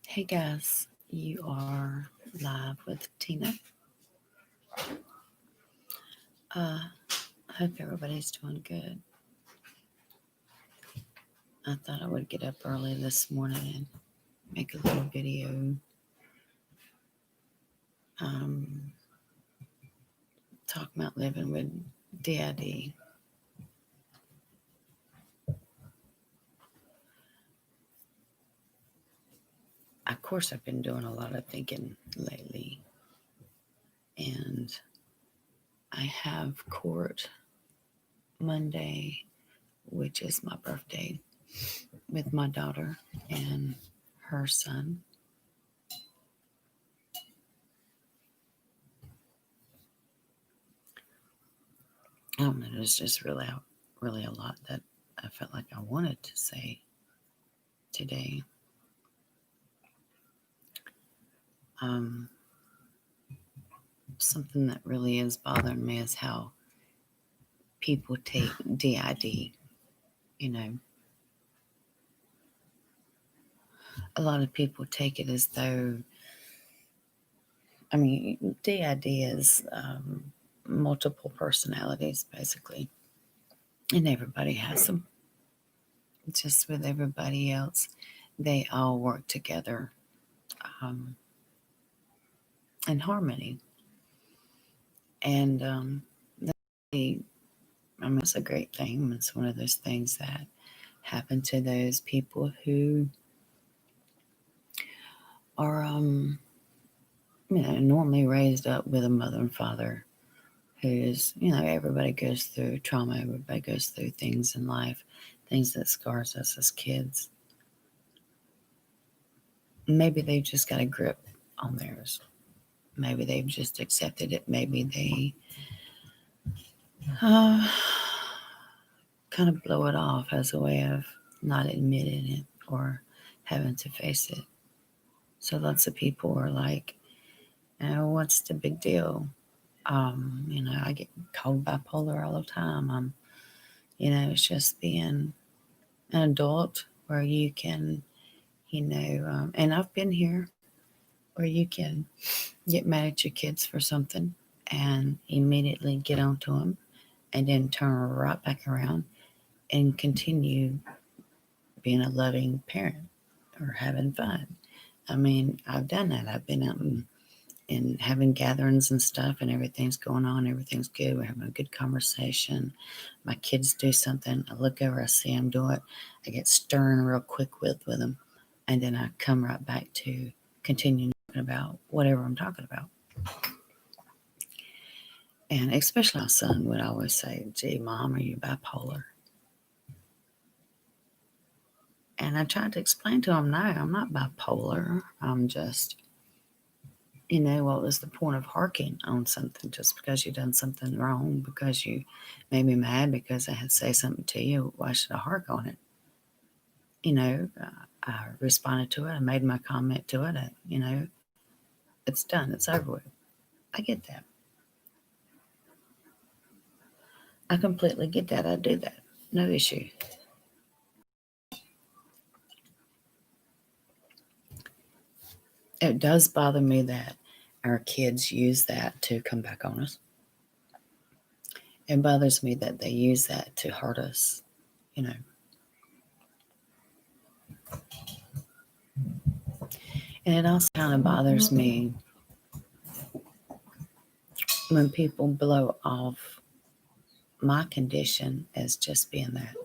Hey guys, you are live with Tina. I hope everybody's doing good. I thought I would get up early this morning and make a little video um, talking about living with DID. Of course, I've been doing a lot of thinking lately, and I have court Monday, which is my birthday, with my daughter and her son. I don't know, there's just really a lot that I felt like I wanted to say today. Um, Something that really is bothering me is how people take DID. You know, a lot of people take it as though, DID is multiple personalities, basically, and everybody has them. Just with everybody else, they all work together um, in harmony. And really, it's a great thing. It's one of those things that happen to those people who are normally raised up with a mother and father who's, everybody goes through trauma, everybody goes through things in life, things that scars us as kids. Maybe they've just got a grip on theirs. Maybe they've just accepted it. Maybe they uh, kind of blow it off as a way of not admitting it or having to face it. So lots of people are like, what's the big deal? I get called bipolar all the time. It's just being an adult where you can, and I've been here where you can get mad at your kids for something and immediately get onto them and then turn right back around and continue being a loving parent or having fun. I've done that. I've been out and having gatherings and stuff, and everything's going on, everything's good, we're having a good conversation. My kids do something, I look over, I see them do it, I get stern real quick with them, and then I come right back to continue talking about whatever I'm talking about. And especially my son would always say, "Gee, Mom, are you bipolar?" And I tried to explain to him, no, I'm not bipolar. I'm just, what was the point of harking on something just because you done something wrong, because you made me mad, because I had to say something to you? Why should I hark on it? I responded to it. I made my comment to it. It's done. It's over with. I get that. I completely get that. I do that. No issue. It does bother me that our kids use that to come back on us. It bothers me that they use that to hurt us, you know. And it also kind of bothers me when people blow off my condition as just being that.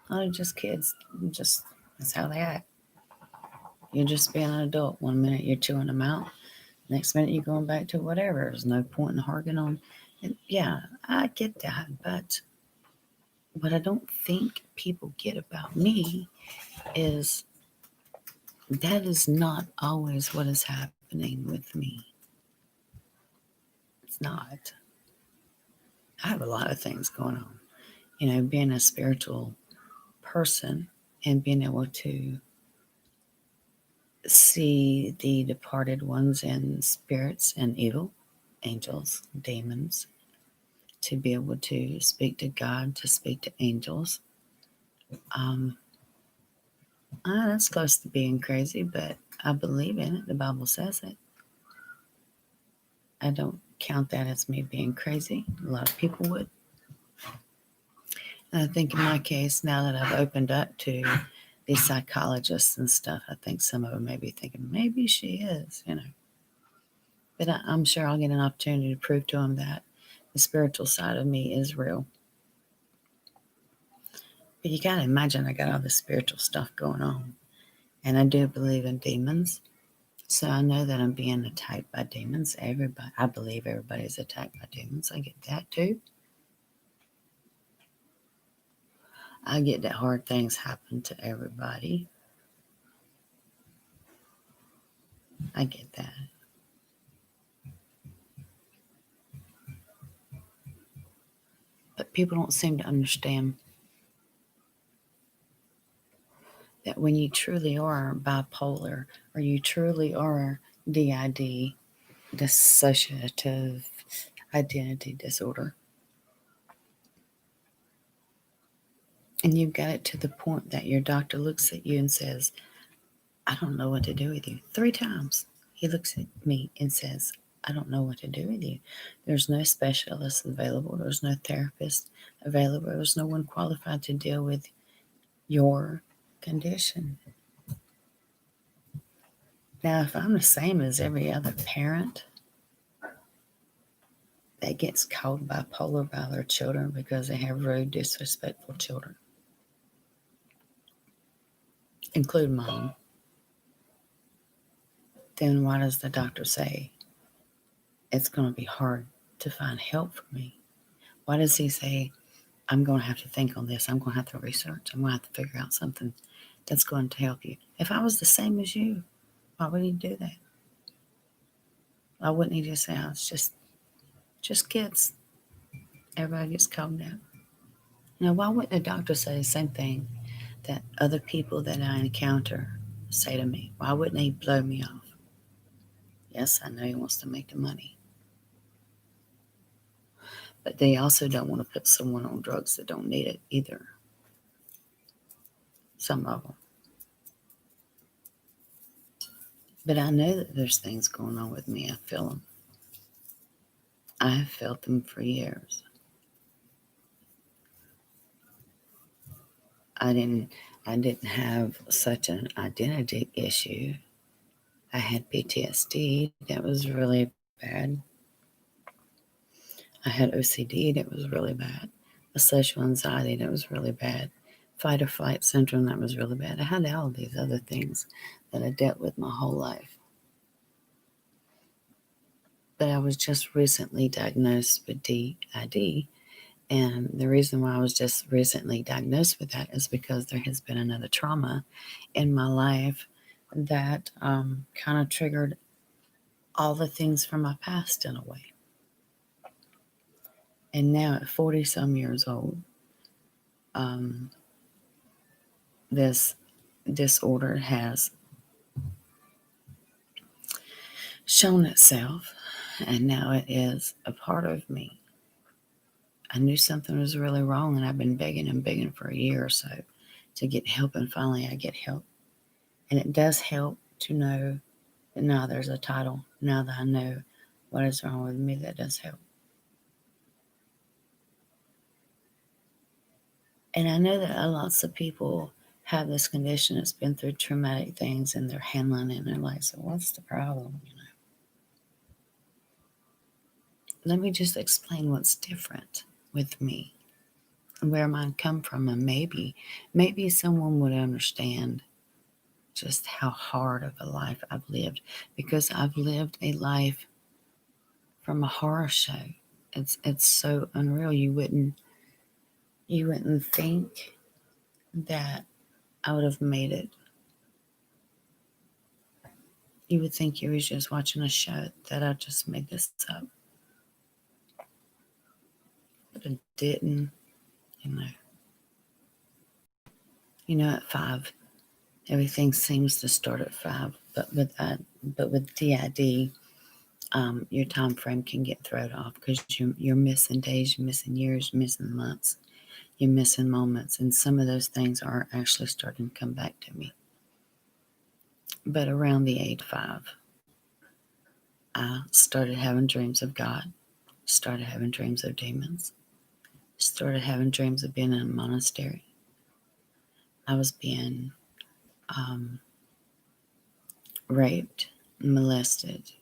Oh, they're just kids. Just that's how they act. You're just being an adult. One minute you're chewing them out, next minute you're going back to whatever. There's no point in harping on. And yeah, I get that, but what I don't think people get about me is that is not always what is happening with me. It's not. I have a lot of things going on. Being a spiritual person and being able to see the departed ones and spirits and evil, angels, demons, to be able to speak to God, to speak to angels. Um, That's close to being crazy, but I believe in it. The Bible says it. I don't count that as me being crazy. A lot of people would. And I think in my case, now that I've opened up to these psychologists and stuff, I think some of them may be thinking, maybe she is, But I'm sure I'll get an opportunity to prove to them that the spiritual side of me is real. But you got to imagine I got all this spiritual stuff going on. And I do believe in demons. So I know that I'm being attacked by demons. I believe everybody's attacked by demons. I get that too. I get that hard things happen to everybody. I get that. But people don't seem to understand that when you truly are bipolar or you truly are DID, dissociative identity disorder, and you've got it to the point that your doctor looks at you and says, I don't know what to do with you. 3 times he looks at me and says, I don't know what to do with you. There's no specialist available. There's no therapist available. There's no one qualified to deal with your condition. Now, if I'm the same as every other parent that gets called bipolar by their children because they have rude, disrespectful children, include mom, then why does the doctor say it's going to be hard to find help for me? Why does he say, I'm going to have to think on this. I'm going to have to research. I'm going to have to figure out something that's going to help you. If I was the same as you, why would he do that? Why wouldn't he just say, oh, it's just kids. Everybody gets calmed down. Now, why wouldn't the doctor say the same thing that other people that I encounter say to me? Why wouldn't he blow me off? Yes, I know he wants to make the money. But they also don't want to put someone on drugs that don't need it either. Some of them. But I know that there's things going on with me. I feel them. I have felt them for years. I didn't have such an identity issue. I had PTSD that was really bad. I had OCD that was really bad. A social anxiety that was really bad. Fight or flight syndrome that was really bad. I had all of these other things that I dealt with my whole life. But I was just recently diagnosed with DID. And the reason why I was just recently diagnosed with that is because there has been another trauma in my life that kind of triggered all the things from my past in a way. And now at 40 some years old, this disorder has shown itself, and now it is a part of me. I knew something was really wrong, and I've been begging and begging for a year or so to get help, and finally I get help. And it does help to know that now there's a title. Now that I know what is wrong with me, that does help. And I know that lots of people have this condition that's been through traumatic things and they're handling it and they're like, so what's the problem? Let me just explain what's different with me and where mine come from, and maybe someone would understand just how hard of a life I've lived, because I've lived a life from a horror show. It's so unreal. You wouldn't think that I would have made it. You would think you was just watching a show, that I just made this up. But I didn't, you know. At 5, everything seems to start at 5. But with DID, your time frame can get thrown off because you're missing days, you're missing years, you're missing months, you're missing moments, and some of those things are actually starting to come back to me. But around the age 5, I started having dreams of God, started having dreams of demons, started having dreams of being in a monastery. I was being raped, molested,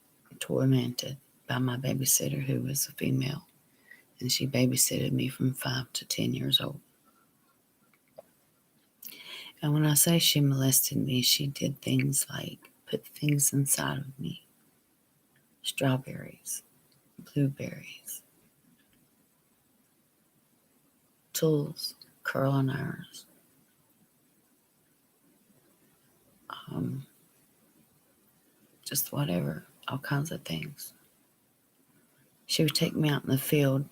tormented by my babysitter, who was a female, and she babysitted me from 5 to 10 years old. And when I say she molested me, she did things like put things inside of me: strawberries, blueberries, tools, curling irons, just whatever, all kinds of things. She would take me out in the field,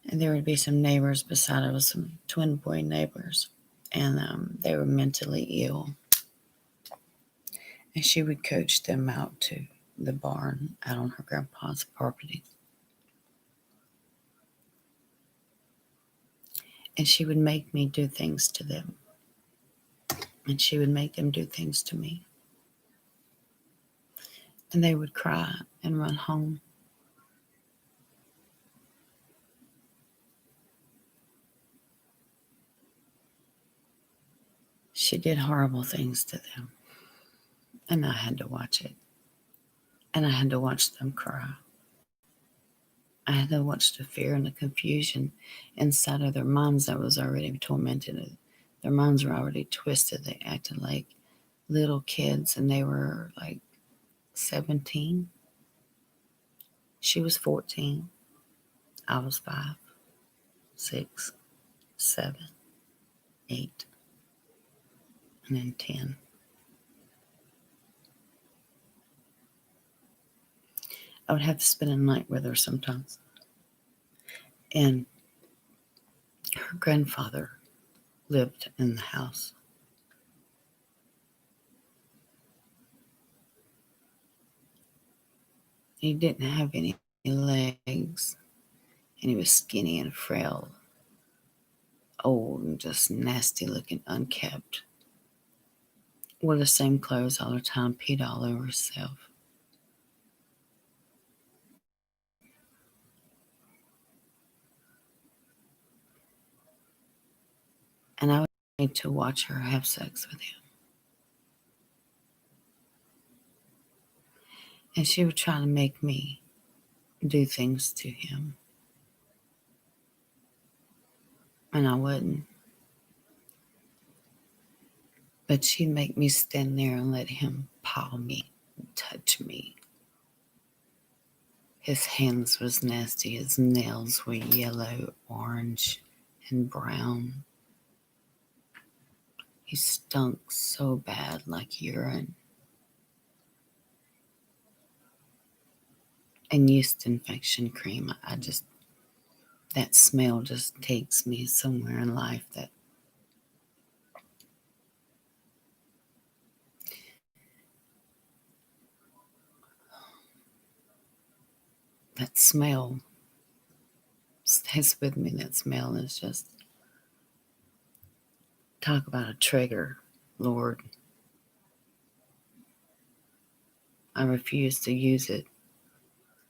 and there would be some neighbors beside us, some twin boy neighbors, and they were mentally ill. And she would coach them out to the barn out on her grandpa's property. And she would make me do things to them. And she would make them do things to me. And they would cry and run home. She did horrible things to them. And I had to watch it. And I had to watch them cry. I had to watch the fear and the confusion inside of their minds that was already tormented. Their minds were already twisted. They acted like little kids, and they were like 17. She was 14. I was 5, 6, 7, 8, and then 10. I would have to spend a night with her sometimes. And her grandfather lived in the house. He didn't have any legs, and he was skinny and frail, old and just nasty looking, unkept. Wore the same clothes all the time, peed all over himself. And I would need to watch her have sex with him. And she would try to make me do things to him. And I wouldn't. But she'd make me stand there and let him paw me, touch me. His hands was nasty. His nails were yellow, orange, and brown. He stunk so bad, like urine. And yeast infection cream. That smell just takes me somewhere in life that smell stays with me. That smell is just, talk about a trigger, Lord. I refuse to use it.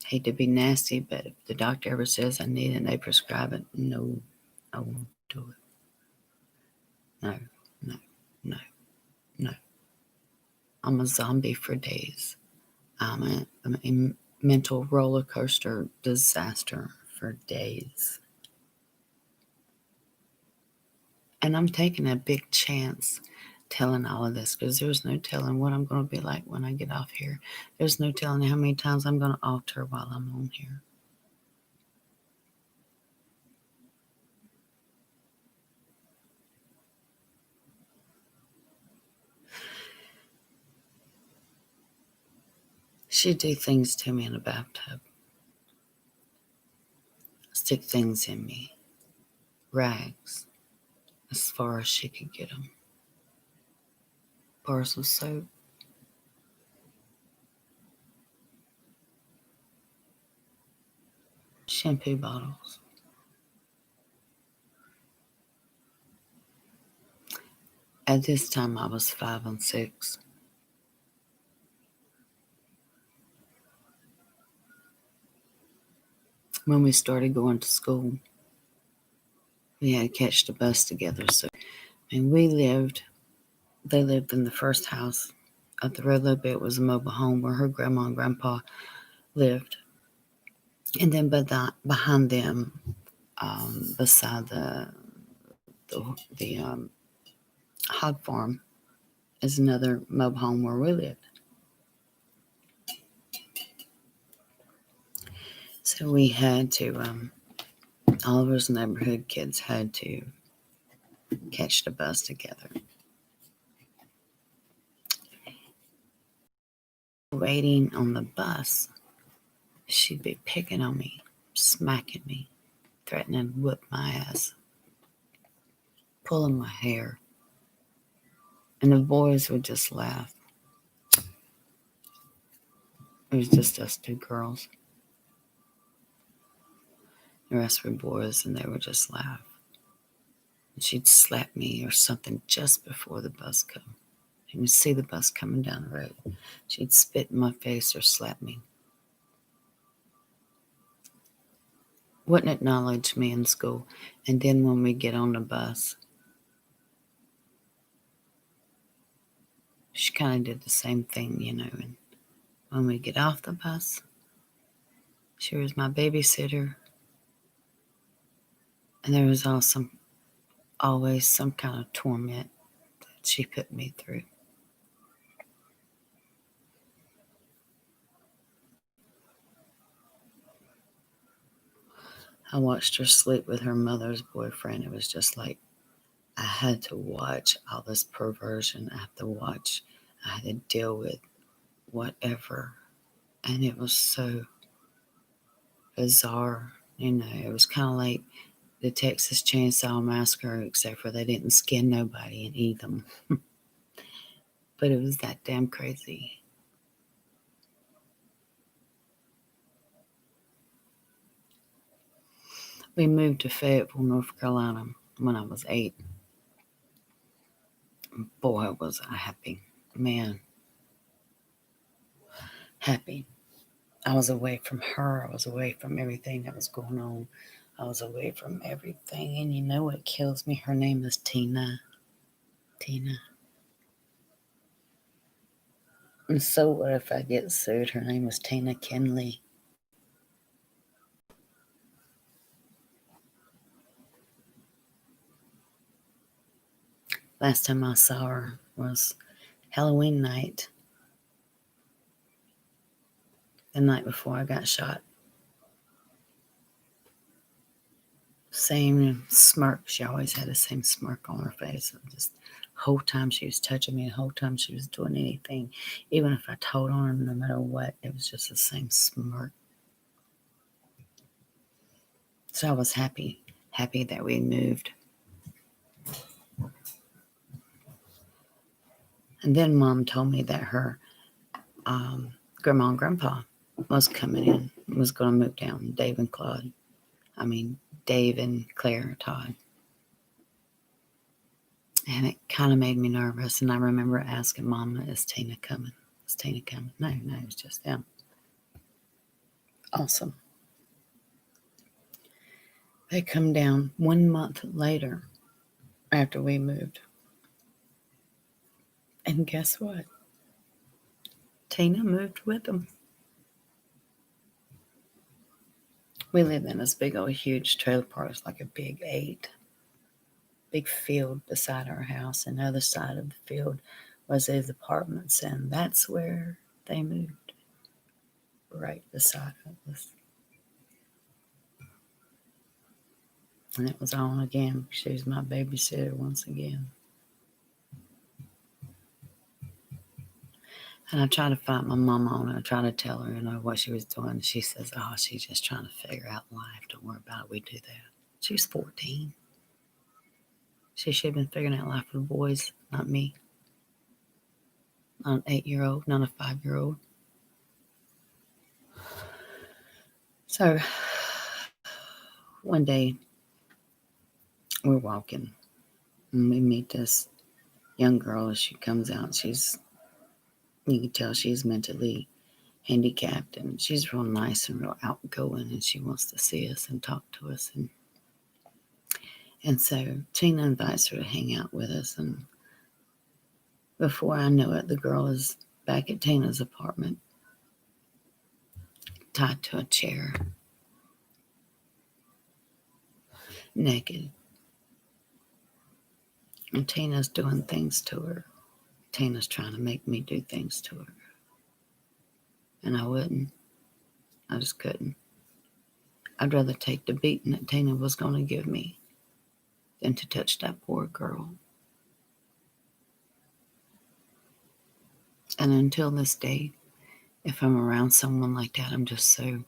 Hate to be nasty, but if the doctor ever says I need it and they prescribe it, no, I won't do it. No, no, no, no. I'm a zombie for days. I'm a mental roller coaster disaster for days. And I'm taking a big chance telling all of this, because there's no telling what I'm going to be like when I get off here. There's no telling how many times I'm going to alter while I'm on here. She'd do things to me in a bathtub. Stick things in me. Rags. As far as she could get them. Bars of soap. Shampoo bottles. At this time, I was 5 and 6. when we started going to school, we had to catch the bus together. So, and they lived in the first house up the road a little bit. Was a mobile home where her grandma and grandpa lived. And then behind them, beside the hog farm, is another mobile home where we lived. So we had to, all of us neighborhood kids had to catch the bus together. Waiting on the bus, she'd be picking on me, smacking me, threatening to whip my ass, pulling my hair. And the boys would just laugh. It was just us two girls. The rest were boys, and they would just laugh. And she'd slap me or something just before the bus come. You would see the bus coming down the road. She'd spit in my face or slap me. Wouldn't acknowledge me in school. And then when we get on the bus, she kind of did the same thing, And when we get off the bus, she was my babysitter. And there was always some kind of torment that she put me through. I watched her sleep with her mother's boyfriend. It was just like I had to watch all this perversion. I had to deal with whatever. And it was so bizarre. It was kind of like the Texas Chainsaw Massacre, except for they didn't skin nobody and eat them. But it was that damn crazy. We moved to Fayetteville, North Carolina when I was 8. Boy, was I happy. Man. Happy. I was away from her. I was away from everything that was going on. I was away from everything. And you know what kills me? Her name is Tina. Tina. And so what if I get sued? Her name was Tina Kinley. Last time I saw her was Halloween night. The night before I got shot. Same smirk. She always had the same smirk on her face. Just the whole time she was touching me, the whole time she was doing anything. Even if I told on her, no matter what, it was just the same smirk. So I was happy that we moved. And then Mom told me that her grandma and grandpa was coming in, was going to move down, Dave and Claire Todd. And it kind of made me nervous. And I remember asking Mama, is Tina coming? Is Tina coming? No, it's just them. Awesome. They come down 1 month later after we moved. And guess what? Tina moved with them. We lived in this big old huge trailer park. It's like a big field beside our house. And the other side of the field was his apartments. And that's where they moved. Right beside us. And it was on again. She was my babysitter once again. And I tried to fight my mama on it. I tried to tell her, what she was doing. She says, oh, she's just trying to figure out life. Don't worry about it. We do that. She was 14. She should have been figuring out life for the boys, not me. Not an 8-year-old, not a 5-year-old. So one day we're walking and we meet this young girl as she comes out. You can tell she's mentally handicapped, and she's real nice and real outgoing, and she wants to see us and talk to us. And so Tina invites her to hang out with us, and before I know it, the girl is back at Tina's apartment, tied to a chair, naked. And Tina's doing things to her. Tina's trying to make me do things to her. And I wouldn't. I just couldn't. I'd rather take the beating that Tina was going to give me than to touch that poor girl. And until this day, if I'm around someone like that, I'm just so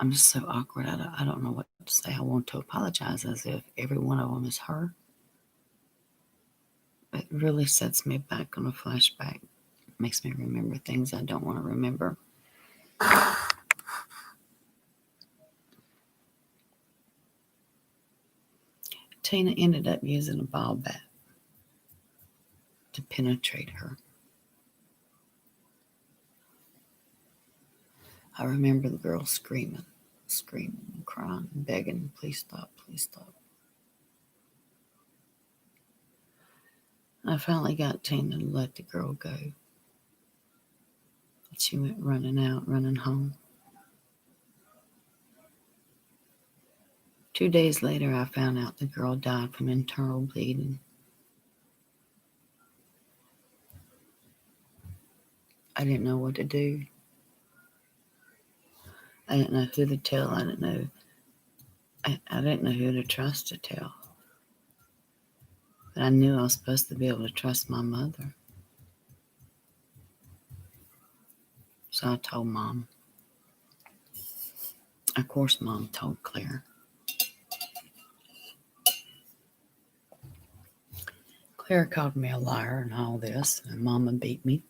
awkward. I don't know what to say. I want to apologize as if every one of them is her. It really sets me back on a flashback. Makes me remember things I don't want to remember. Tina ended up using a ball bat to penetrate her. I remember the girl screaming, crying, begging, please stop, please stop. I finally got Tina to let the girl go. She went running out, running home. 2 days later, I found out the girl died from internal bleeding. I didn't know what to do. I didn't know who to tell. I didn't know who to trust to tell. But I knew I was supposed to be able to trust my mother. So I told Mom. Of course, Mom told Claire. Claire called me a liar and all this, and Mama beat me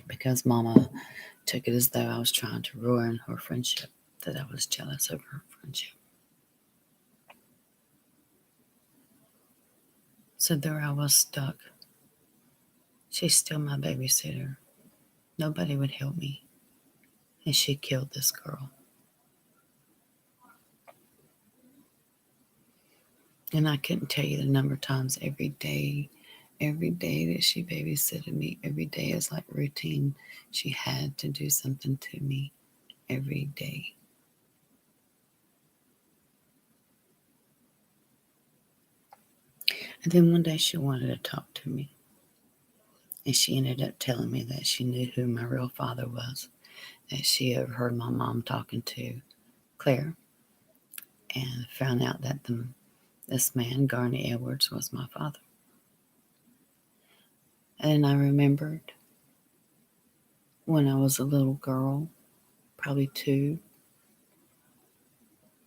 because Mama took it as though I was trying to ruin her friendship, that I was jealous of her friendship. So there I was stuck. She's still my babysitter. Nobody would help me. And she killed this girl. And I couldn't tell you the number of times every day that she babysitted me, every day is like routine. She had to do something to me every day. And then one day she wanted to talk to me. And she ended up telling me that she knew who my real father was, that she had heard my mom talking to Claire, and found out that this man, Garney Edwards, was my father. And I remembered when I was a little girl, probably 2,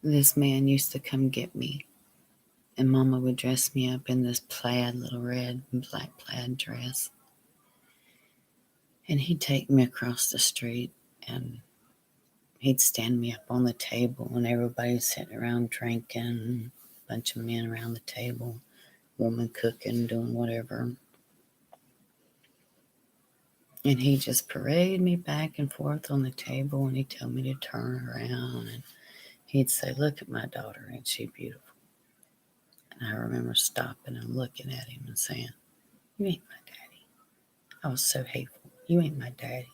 this man used to come get me. And Mama would dress me up in this plaid, little red and black plaid dress. And he'd take me across the street and he'd stand me up on the table and everybody's sitting around drinking, a bunch of men around the table, woman cooking, doing whatever. And he'd just parade me back and forth on the table and he'd tell me to turn around and he'd say, look at my daughter, ain't she beautiful? And I remember stopping and looking at him and saying, you ain't my daddy. I was so hateful. You ain't my daddy.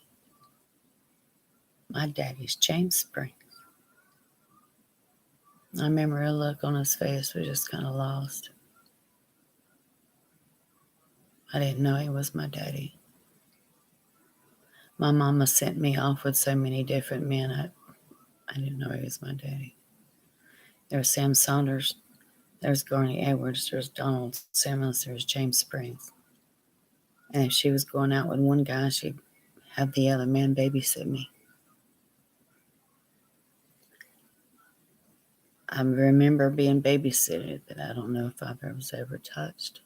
My daddy's James Springs. I remember a look on his face was just kind of lost. I didn't know he was my daddy. My mama sent me off with so many different men. I didn't know he was my daddy. There's Sam Saunders. There's Garney Edwards. There's Donald Simmons. There's James Springs. And if she was going out with one guy, she'd have the other man babysit me. I remember being babysitted, but I don't know if I was ever touched.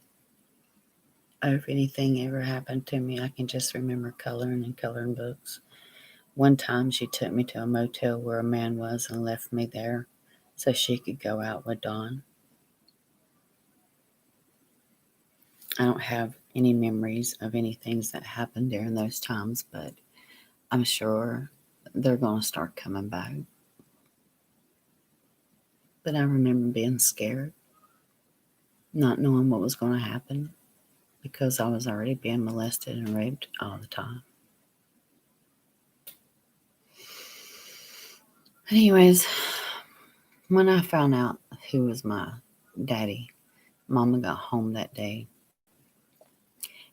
Or if anything ever happened to me, I can just remember coloring and coloring books. One time she took me to a motel where a man was and left me there so she could go out with Don. I don't have any memories of any things that happened during those times, but I'm sure they're going to start coming back. But I remember being scared, not knowing what was going to happen because I was already being molested and raped all the time. Anyways, when I found out who was my daddy, Mama got home that day.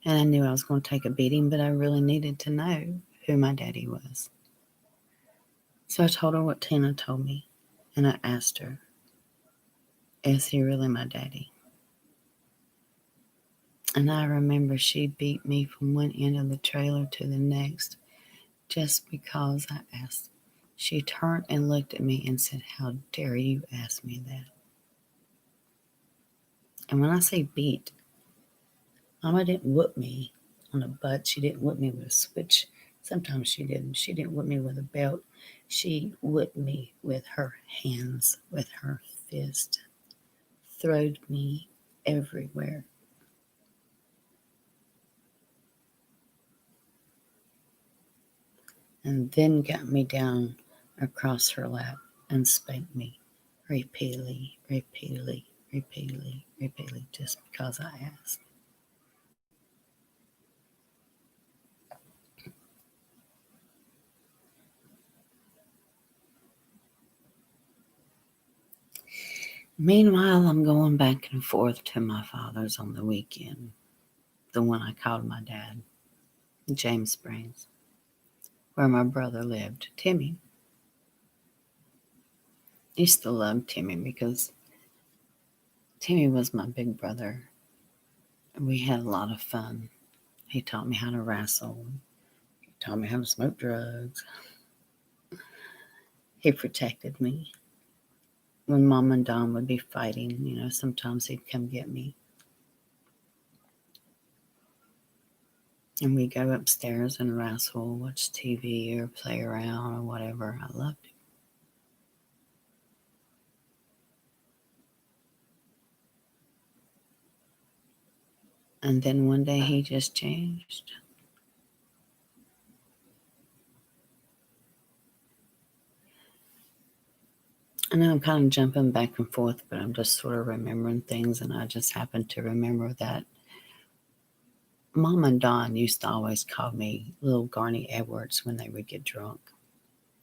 And I knew I was going to take a beating, but I really needed to know who my daddy was. So I told her what Tina told me, and I asked her, is he really my daddy? And I remember she beat me from one end of the trailer to the next just because I asked. She turned and looked at me and said, how dare you ask me that? And when I say beat, Mama didn't whoop me on the butt. She didn't whip me with a switch. Sometimes she didn't. She didn't whip me with a belt. She whipped me with her hands, with her fist, throwed me everywhere. And then got me down across her lap and spanked me repeatedly, repeatedly, repeatedly, repeatedly, just because I asked. Meanwhile, I'm going back and forth to my father's on the weekend, the one I called my dad, James Springs, where my brother lived, Timmy. I used to love Timmy because Timmy was my big brother. We had a lot of fun. He taught me how to wrestle. He taught me how to smoke drugs. He protected me. When Mom and Don would be fighting, sometimes he'd come get me. And we'd go upstairs and wrestle, watch TV or play around or whatever. I loved it. And then one day he just changed. I know I'm kind of jumping back and forth, but I'm just sort of remembering things, and I just happened to remember that Mom and Don used to always call me Little Garney Edwards when they would get drunk.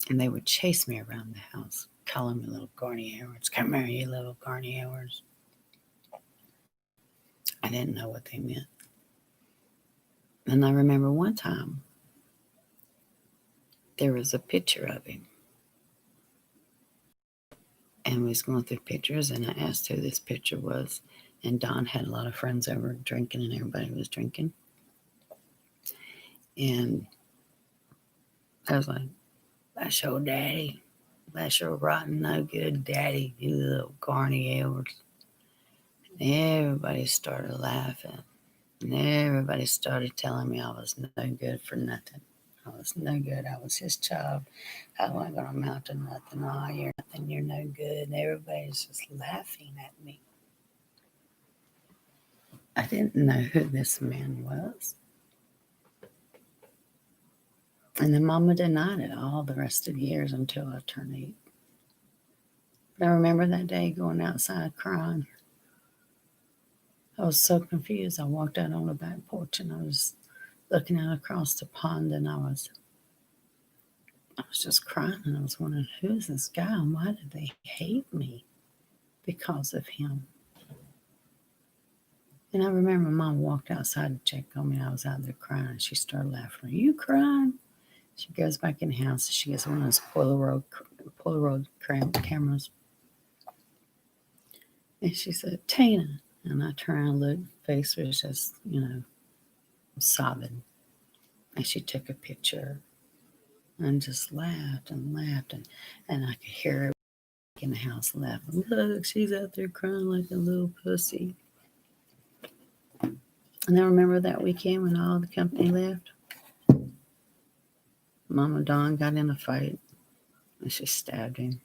And they would chase me around the house, calling me Little Garney Edwards. Come here, you little Garney Edwards. I didn't know what they meant. And I remember one time there was a picture of him. And we was going through pictures, and I asked who this picture was. And Don had a lot of friends over drinking, and everybody was drinking. And I was like, that's your daddy. That's your rotten, no good daddy, you little Garney Edwards. And everybody started laughing. And everybody started telling me I was no good for nothing. I was no good. I was his child. I wasn't going to amount to nothing. Oh, you're nothing. You're no good. And everybody's just laughing at me. I didn't know who this man was. And then Mama denied it all the rest of the years until I turned 8. But I remember that day going outside crying. I was so confused. I walked out on the back porch and I was looking out across the pond, and I was just crying, and I was wondering, who is this guy and why did they hate me because of him? And I remember Mom walked outside to check on me. I was out there crying, and she started laughing. Are you crying? She goes back in the house. She gets one of those Polaroid cameras. And she said, Tina. And I turned around and looked. Face was just, sobbing. And she took a picture and just laughed and laughed. And I could hear her in the house laughing. Look, she's out there crying like a little pussy. And I remember that weekend when all the company left. Mama Dawn got in a fight and she stabbed him.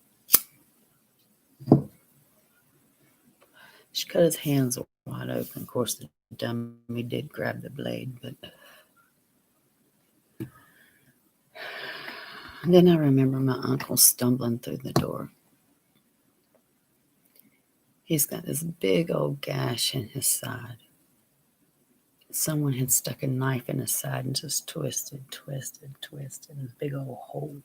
She cut his hands wide open. Of course, the dummy did grab the blade, but And then I remember my uncle stumbling through the door. He's got this big old gash in his side. Someone had stuck a knife in his side and just twisted, a big old hole.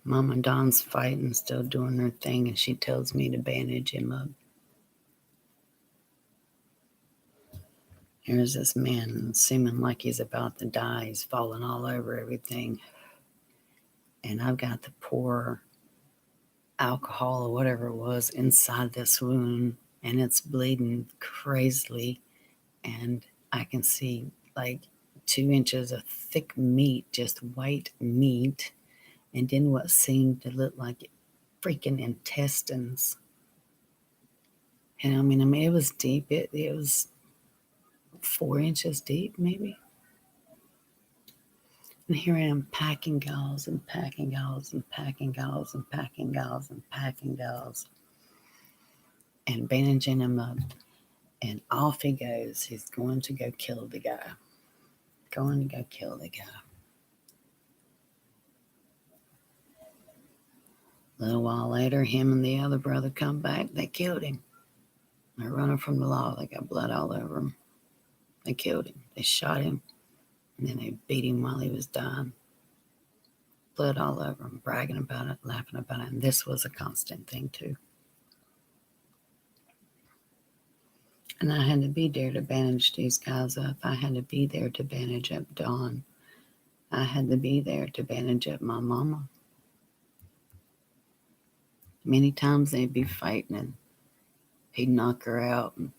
Mama Don's fighting, still doing her thing, and she tells me to bandage him up. Here's this man seeming like he's about to die. He's falling all over everything. And I've got the poor alcohol or whatever it was inside this wound, and it's bleeding crazily. And I can see like 2 inches of thick meat, just white meat, and then what seemed to look like freaking intestines. And I mean, it was deep. It was 4 inches deep, maybe. And here I am packing gauze and packing gauze and packing gauze and packing gauze and packing gauze and bandaging him up. And off he goes. He's going to go kill the guy. Going to go kill the guy. A little while later, him and the other brother come back. They killed him. They're running from the law. They got blood all over him. They killed him. They shot him. And then they beat him while he was dying. Blood all over him, bragging about it, laughing about it. And this was a constant thing, too. And I had to be there to bandage these guys up. I had to be there to bandage up Dawn. I had to be there to bandage up my mama. Many times they'd be fighting and he'd knock her out and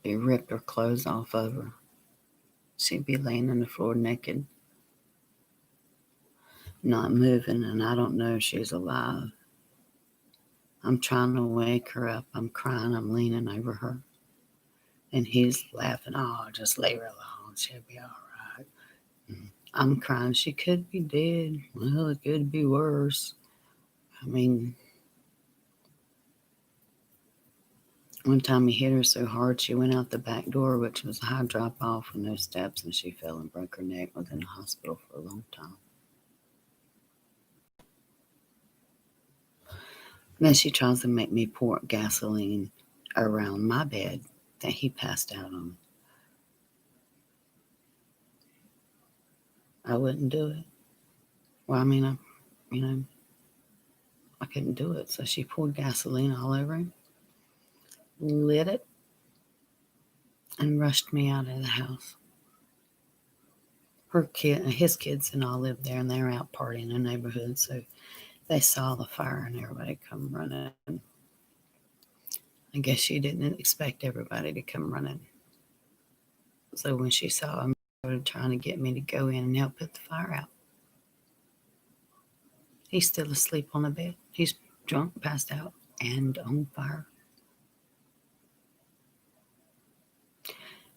be ripped her clothes off of her. She'd be laying on the floor naked, not moving, and I don't know if she's alive. I'm trying to wake her up. I'm crying. I'm leaning over her. And he's laughing. Oh, just leave her alone. She'll be all right. I'm crying. She could be dead. Well, it could be worse. I mean, one time he hit her so hard she went out the back door, which was a high drop off with no steps, and she fell and broke her neck. Was in the hospital for a long time. Then she tries to make me pour gasoline around my bed that he passed out on. I wouldn't do it. Well, I mean, I couldn't do it. So she poured gasoline all over him, lit it, and rushed me out of the house. His kids and all lived there, and they were out partying in the neighborhood. So they saw the fire and everybody come running. I guess she didn't expect everybody to come running. So when she saw him, she started trying to get me to go in and help put the fire out. He's still asleep on the bed. He's drunk, passed out, and on fire.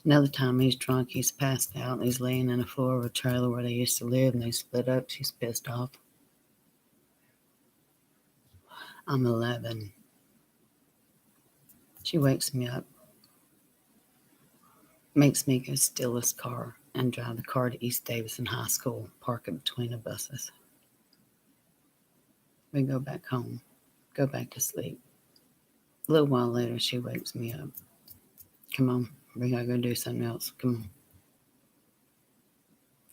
Another time he's drunk, he's passed out, and he's laying on the floor of a trailer where they used to live, and they split up. She's pissed off. I'm 11. She wakes me up, makes me go steal his car and drive the car to East Davidson High School, park it between the buses. We go back home, go back to sleep. A little while later, she wakes me up. Come on, we gotta go do something else. Come on.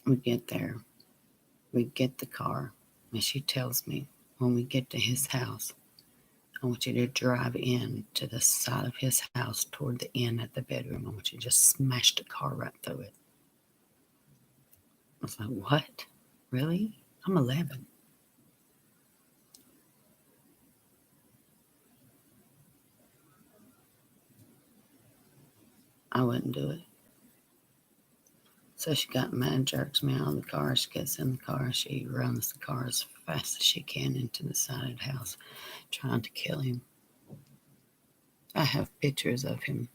We get there. We get the car, and she tells me, when we get to his house, I want you to drive in to the side of his house toward the end at the bedroom. I want you to just smash the car right through it. I was like, what? Really? I'm 11. I wouldn't do it. So she got mad, jerks me out of the car. She gets in the car. She runs the car as fast as she can into the side of the house, trying to kill him. I have pictures of him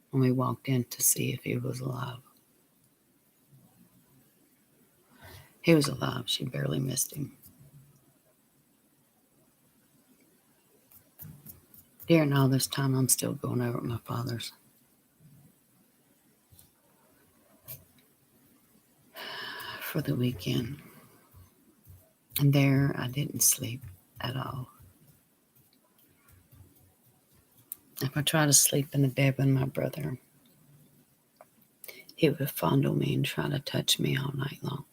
when we walked in to see if he was alive. He was alive. She barely missed him. During all this time, I'm still going over at my father's. for the weekend. And there I didn't sleep at all. If I tried to sleep in the bed with my brother, he would fondle me and try to touch me all night long.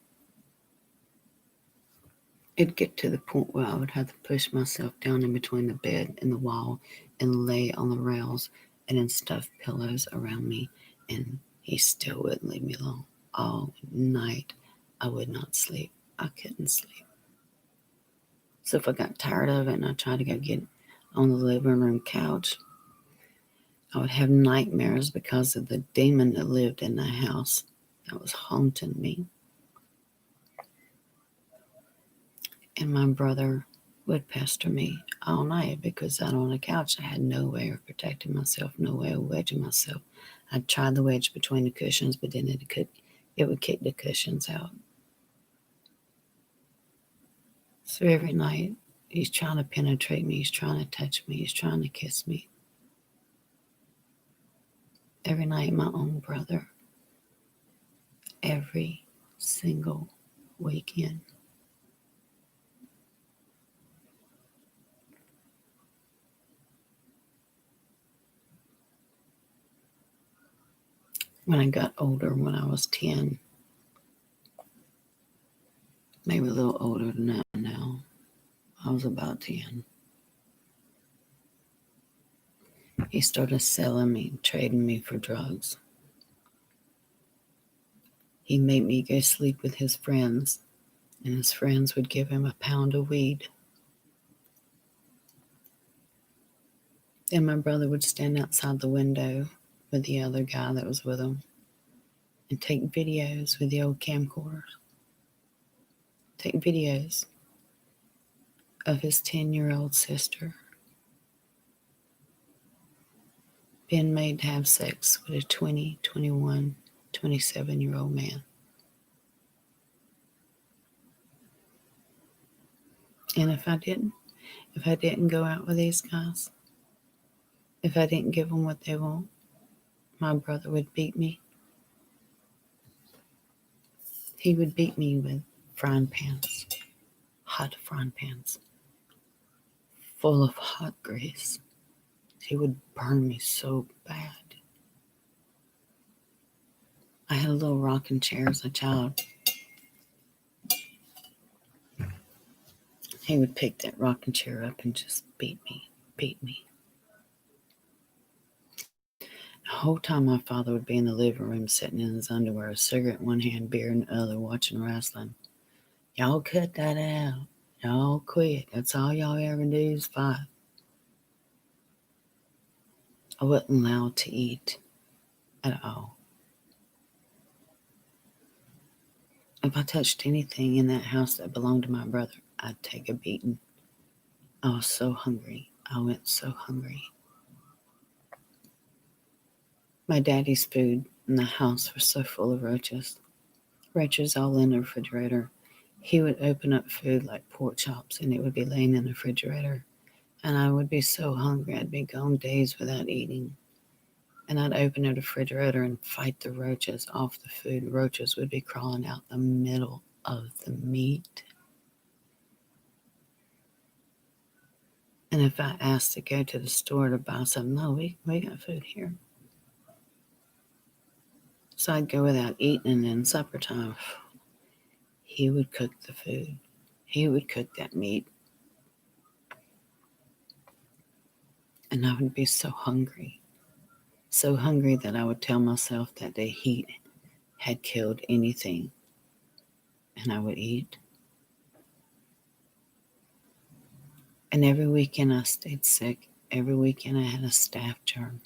It'd get to the point where I would have to push myself down in between the bed and the wall and lay on the rails and then stuff pillows around me, and he still wouldn't leave me alone. All night I would not sleep. I couldn't sleep. So if I got tired of it and I tried to go get on the living room couch, I would have nightmares because of the demon that lived in the house that was haunting me. And my brother would pester me all night because out on the couch I had no way of protecting myself, no way of wedging myself. I'd try the wedge between the cushions, but then it would kick the cushions out. So every night he's trying to penetrate me, he's trying to touch me, he's trying to kiss me. Every night my own brother. Every single weekend. When I got older, when I was 10, maybe a little older than that now, I was about 10. He started selling me, trading me for drugs. He made me go sleep with his friends, and his friends would give him a pound of weed. Then my brother would stand outside the window with the other guy that was with him and take videos with the old camcorders. Take videos of his 10-year-old sister being made to have sex with a 20, 21, 27-year-old man. And if I didn't go out with these guys, if I didn't give them what they want, my brother would beat me. He would beat me with frying pans, hot frying pans, full of hot grease. He would burn me so bad. I had a little rocking chair as a child. He would pick that rocking chair up and just beat me. The whole time my father would be in the living room sitting in his underwear, a cigarette in one hand, beer in the other, watching wrestling. Y'all cut that out. Y'all quit. That's all y'all ever do is fight. I wasn't allowed to eat at all. If I touched anything in that house that belonged to my brother, I'd take a beating. I was so hungry. I went so hungry. My daddy's food in the house was so full of roaches. Roaches all in the refrigerator. He would open up food like pork chops and it would be laying in the refrigerator. And I would be so hungry, I'd be gone days without eating. And I'd open the refrigerator and fight the roaches off the food. Roaches would be crawling out the middle of the meat. And if I asked to go to the store to buy something, no, we got food here. So I'd go without eating, and then supper time, he would cook the food. He would cook that meat. And I would be so hungry that I would tell myself that the heat had killed anything. And I would eat. And every weekend I stayed sick. Every weekend I had a staph germ.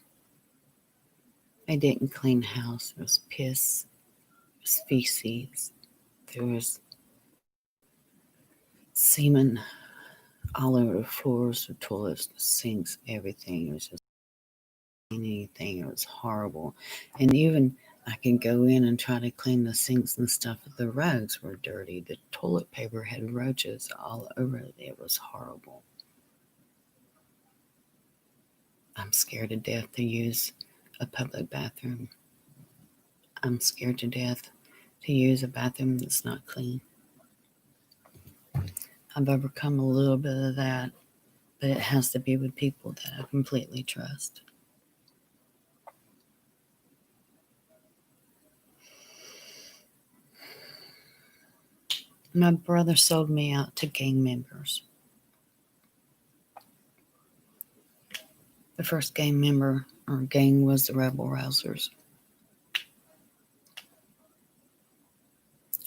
I didn't clean the house. There was piss. There was feces. There was semen all over the floors, the toilets, the sinks, everything. It was just anything. It was horrible. And even I could go in and try to clean the sinks and stuff. The rugs were dirty. The toilet paper had roaches all over it. It was horrible. I'm scared to death to use a public bathroom. I'm scared to death to use a bathroom that's not clean. I've overcome a little bit of that, but it has to be with people that I completely trust. My brother sold me out to gang members. The first gang member or gang was the Rebel Rousers.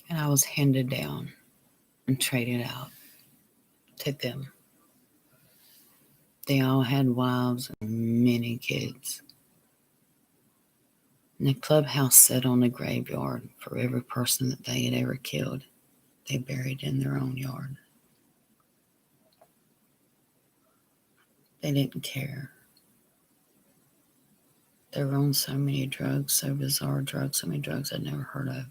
And I was handed down and traded out to them. They all had wives and many kids. And the clubhouse sat on the graveyard for every person that they had ever killed. They buried in their own yard. They didn't care. They were on so many drugs, so bizarre drugs, so many drugs I'd never heard of.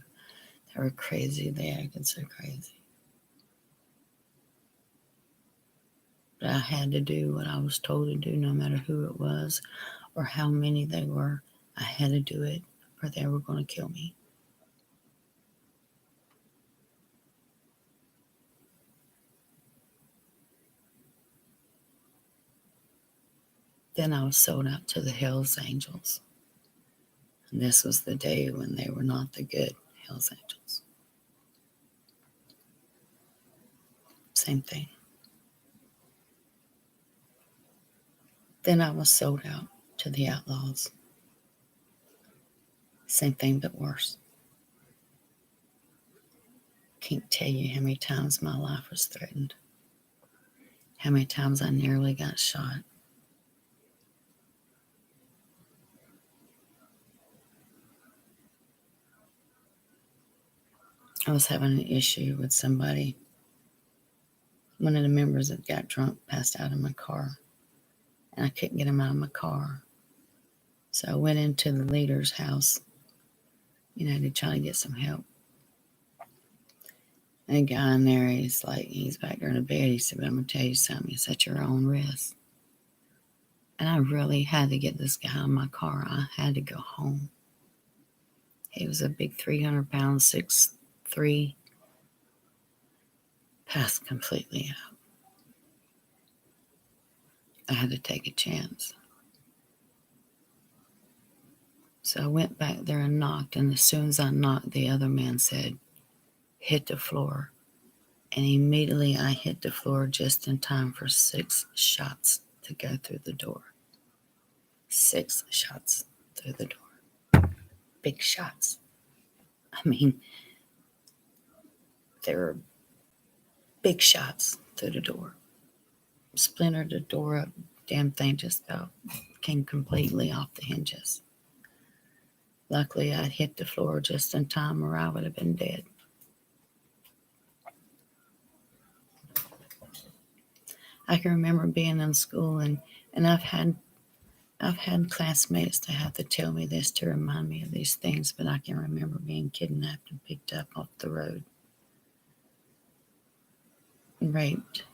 They were crazy. They acted so crazy. But I had to do what I was told to do, no matter who it was or how many they were. I had to do it or they were going to kill me. Then I was sold out to the Hells Angels. And this was the day when they were not the good Hells Angels. Same thing. Then I was sold out to the Outlaws. Same thing, but worse. Can't tell you how many times my life was threatened. How many times I nearly got shot. I was having an issue with somebody. One of the members that got drunk passed out in my car, and I couldn't get him out of my car. So I went into the leader's house, to try to get some help. And the guy in there, he's back there in the bed. He said, "But I'm going to tell you something. It's at your own risk." And I really had to get this guy out of my car. I had to go home. He was a big 300-pound, 6'3", passed completely out. I had to take a chance. So I went back there and knocked, and as soon as I knocked, the other man said, "Hit the floor." And immediately I hit the floor just in time for 6 shots to go through the door. 6 shots through the door. Big shots. I mean, they were big shots through the door. Splintered the door up. Damn thing just came completely off the hinges. Luckily, I'd hit the floor just in time or I would have been dead. I can remember being in school and I've had classmates that have to tell me this to remind me of these things, but I can remember being kidnapped and picked up off the road, raped,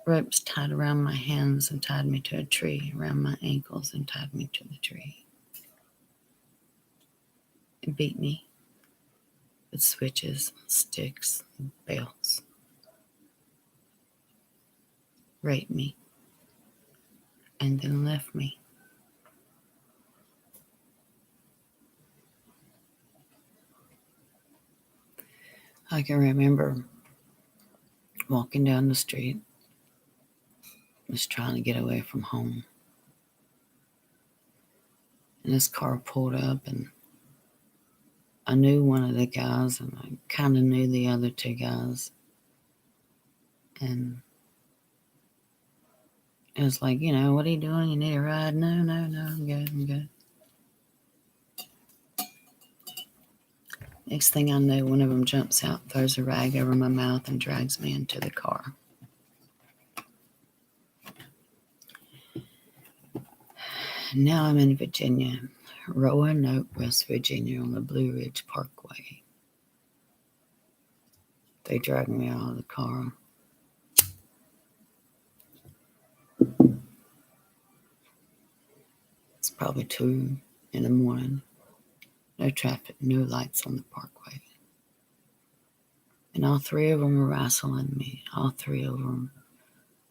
ropes tied around my hands and tied me to a tree, around my ankles and tied me to the tree. It beat me with switches, sticks, and belts. Raped me and then left me. I can remember walking down the street, just trying to get away from home. And this car pulled up, and I knew one of the guys, and I kind of knew the other 2 guys. And it was like, "What are you doing? You need a ride?" No, I'm good. Next thing I know, one of them jumps out, throws a rag over my mouth, and drags me into the car. Now I'm in Virginia, Roanoke, West Virginia, on the Blue Ridge Parkway. They dragged me out of the car. It's probably 2 in the morning. No traffic, no lights on the parkway. And all three of them were wrestling me. All three of them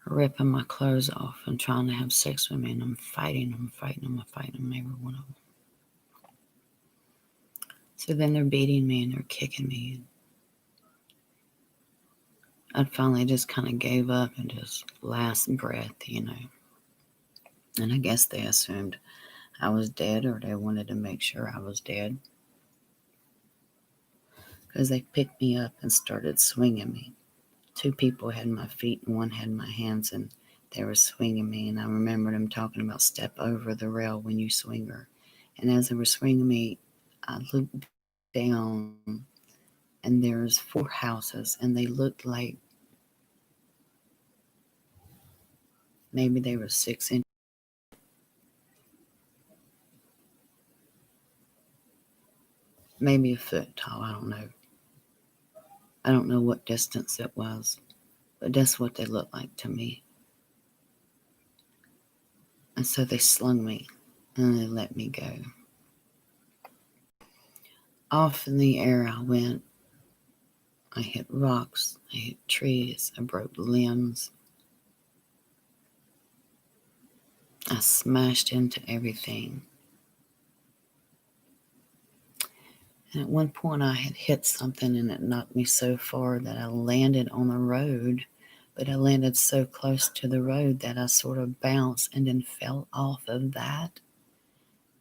were ripping my clothes off and trying to have sex with me. And I'm fighting them, every one of them. So then they're beating me and they're kicking me. I finally just kind of gave up and just last breath, And I guess they assumed I was dead, or they wanted to make sure I was dead. Because they picked me up and started swinging me. Two people had my feet and one had my hands, and they were swinging me. And I remember them talking about step over the rail when you swing her. And as they were swinging me, I looked down, and there's 4 houses, and they looked like maybe they were 6 inches. Maybe a foot tall, I don't know. I don't know what distance it was, but that's what they looked like to me. And so they slung me and they let me go. Off in the air I went. I hit rocks, I hit trees, I broke limbs. I smashed into everything. And at one point I had hit something and it knocked me so far that I landed on the road. But I landed so close to the road that I sort of bounced and then fell off of that.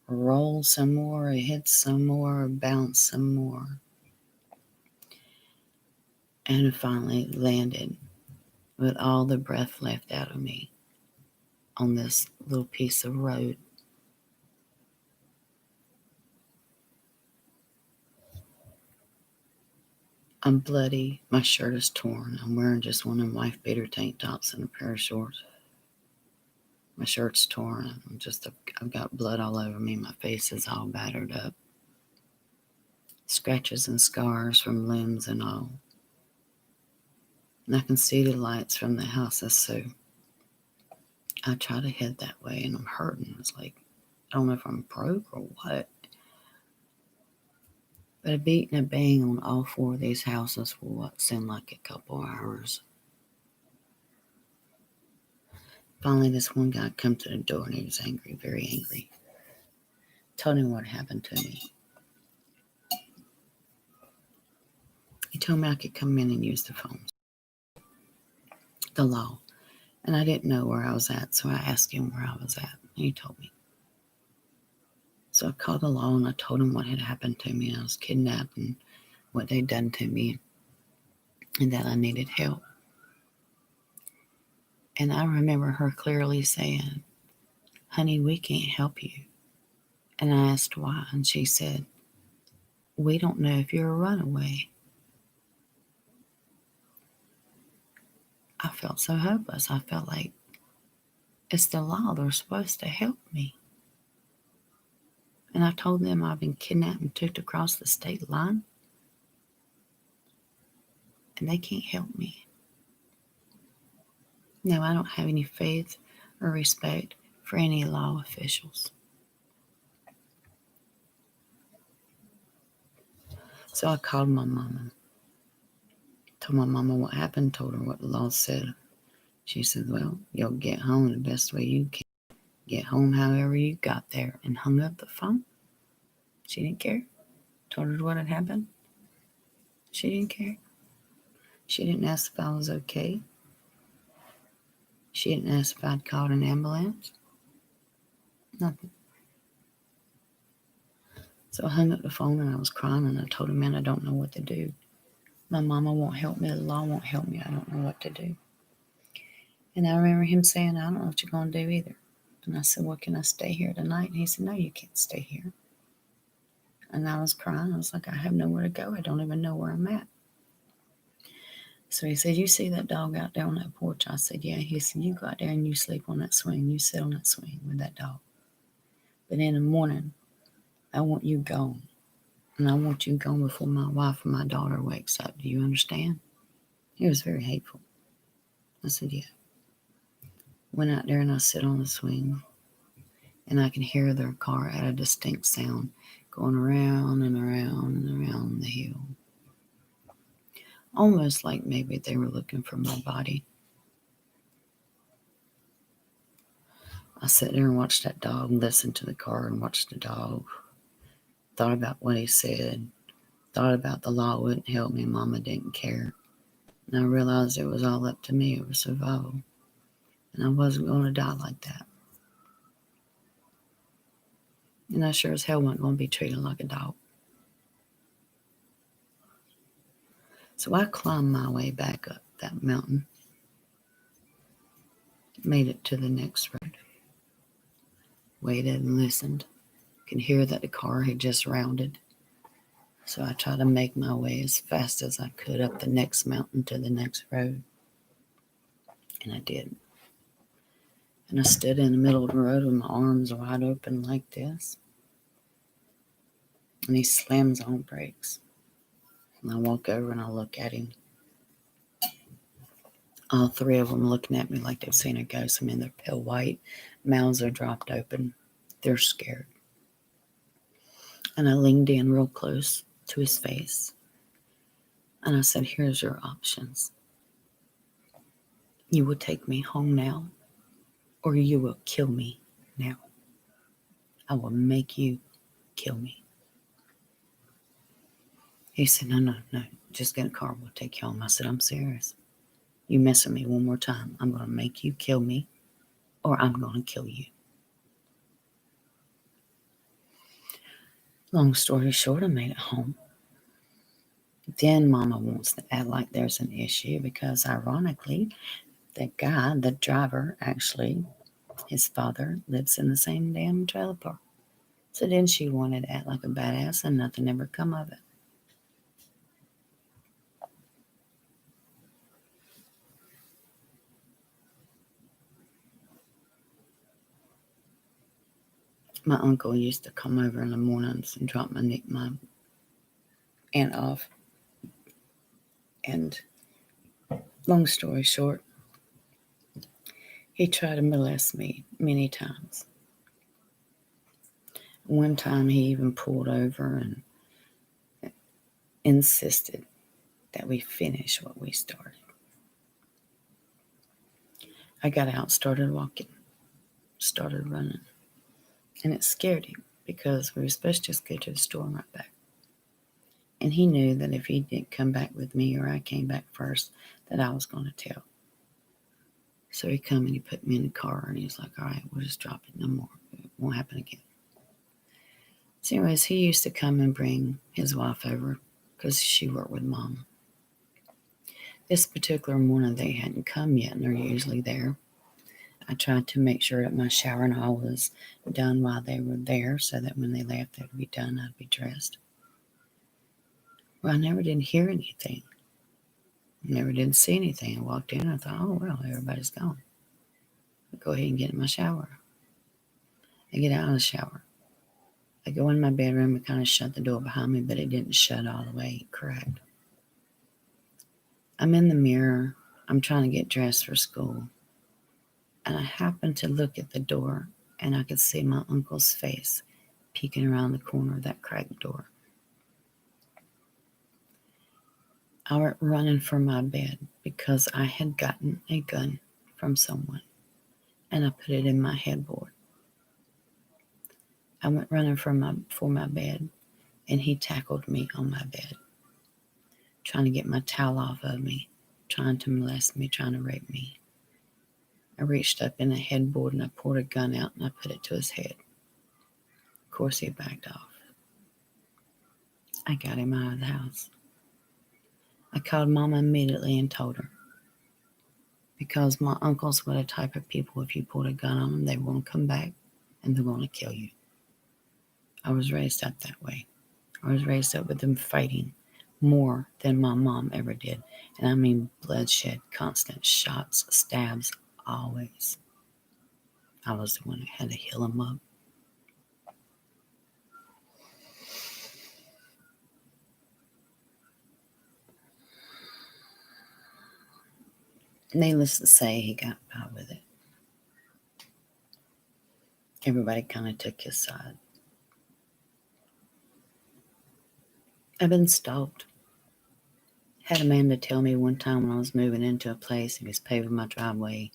Rolled some more, hit some more, bounced some more. And finally landed with all the breath left out of me on this little piece of road. I'm bloody. My shirt is torn. I'm wearing just one of them wife beater tank tops and a pair of shorts. My shirt's torn. I've got blood all over me. My face is all battered up. Scratches and scars from limbs and all. And I can see the lights from the houses, so I try to head that way, and I'm hurting. It's like, I don't know if I'm broke or what. But I beat and a bang on all 4 of these houses for what seemed like a couple hours. Finally, this one guy come to the door and he was angry, very angry. Told him what happened to me. He told me I could come in and use the phones. The law. And I didn't know where I was at, so I asked him where I was at, and he told me. So I called the law and I told him what had happened to me. I was kidnapped and what they'd done to me, and that I needed help. And I remember her clearly saying, "Honey, we can't help you." And I asked why, and she said, "We don't know if you're a runaway." I felt so hopeless. I felt like it's the law. They're supposed to help me. And I told them I've been kidnapped and took across the state line, and they can't help me. No, I don't have any faith or respect for any law officials. So I called my mama. Told my mama what happened, told her what the law said. She said, "Well, you'll get home the best way you can. Get home however you got there," and hung up the phone. She didn't care. Told her what had happened. She didn't care. She didn't ask if I was okay. She didn't ask if I'd called an ambulance. Nothing. So I hung up the phone and I was crying and I told her, "Man, I don't know what to do. My mama won't help me. The law won't help me. I don't know what to do." And I remember him saying, "I don't know what you're going to do either." And I said, "Well, can I stay here tonight?" And he said, "No, you can't stay here." And I was crying. I was like, "I have nowhere to go. I don't even know where I'm at." So he said, "You see that dog out there on that porch?" I said, "Yeah." He said, "You go out there and you sleep on that swing. You sit on that swing with that dog. But in the morning, I want you gone. And I want you gone before my wife and my daughter wakes up. Do you understand?" He was very hateful. I said, "Yeah." Went out there and I sit on the swing. And I can hear their car at a distinct sound going around and around and around the hill. Almost like maybe they were looking for my body. I sat there and watched that dog, listened to the car and watched the dog. Thought about what he said. Thought about the law wouldn't help me. Mama didn't care. And I realized it was all up to me. It was survival. And I wasn't going to die like that. And I sure as hell wasn't going to be treated like a dog. So I climbed my way back up that mountain. Made it to the next road. Waited and listened. Could hear that the car had just rounded. So I tried to make my way as fast as I could up the next mountain to the next road. And I did. And I stood in the middle of the road with my arms wide open like this. And he slams on brakes. And I walk over and I look at him. All three of them looking at me like they've seen a ghost. I mean, they're pale white. Mouths are dropped open. They're scared. And I leaned in real close to his face. And I said, here's your options. You will take me home now, or you will kill me now. I will make you kill me. He said, no, just get a car, we'll take you home. I said, I'm serious. You mess with me one more time, I'm going to make you kill me, or I'm going to kill you. Long story short, I made it home. Then Mama wants to act like there's an issue because, ironically, the guy, the driver, actually, his father lives in the same damn trailer park. So then she wanted to act like a badass and nothing ever come of it. My uncle used to come over in the mornings and drop my aunt off. And long story short, he tried to molest me many times. One time he even pulled over and insisted that we finish what we started. I got out, started walking, started running. And it scared him because we were supposed to just go to the store and right back. And he knew that if he didn't come back with me or I came back first, that I was going to tell. So he come and he put me in the car and he's like, all right, we'll just drop it no more. It won't happen again. So anyways, he used to come and bring his wife over because she worked with Mom. This particular morning they hadn't come yet and they're usually there. I tried to make sure that my shower and all was done while they were there so that when they left it would be done, I'd be dressed. Well, I never did hear anything. Never did see anything. I walked in, I thought, oh, well, everybody's gone. I go ahead and get in my shower. I get out of the shower. I go in my bedroom and kind of shut the door behind me, but it didn't shut all the way, correct. I'm in the mirror. I'm trying to get dressed for school. And I happened to look at the door, and I could see my uncle's face peeking around the corner of that cracked door. I went running for my bed because I had gotten a gun from someone, and I put it in my headboard. I went running for my bed, and he tackled me on my bed, trying to get my towel off of me, trying to molest me, trying to rape me. I reached up in the headboard and I pulled a gun out and I put it to his head. Of course, he backed off. I got him out of the house. I called Mama immediately and told her. Because my uncles were the type of people, if you pulled a gun on them, they won't come back and they're going to kill you. I was raised up that way. I was raised up with them fighting more than my mom ever did. And I mean bloodshed, constant shots, stabs, always. I was the one that had to heal them up. Needless to say, he got by with it. Everybody kind of took his side. I've been stalked. Had a man to tell me one time when I was moving into a place, he was paving my driveway.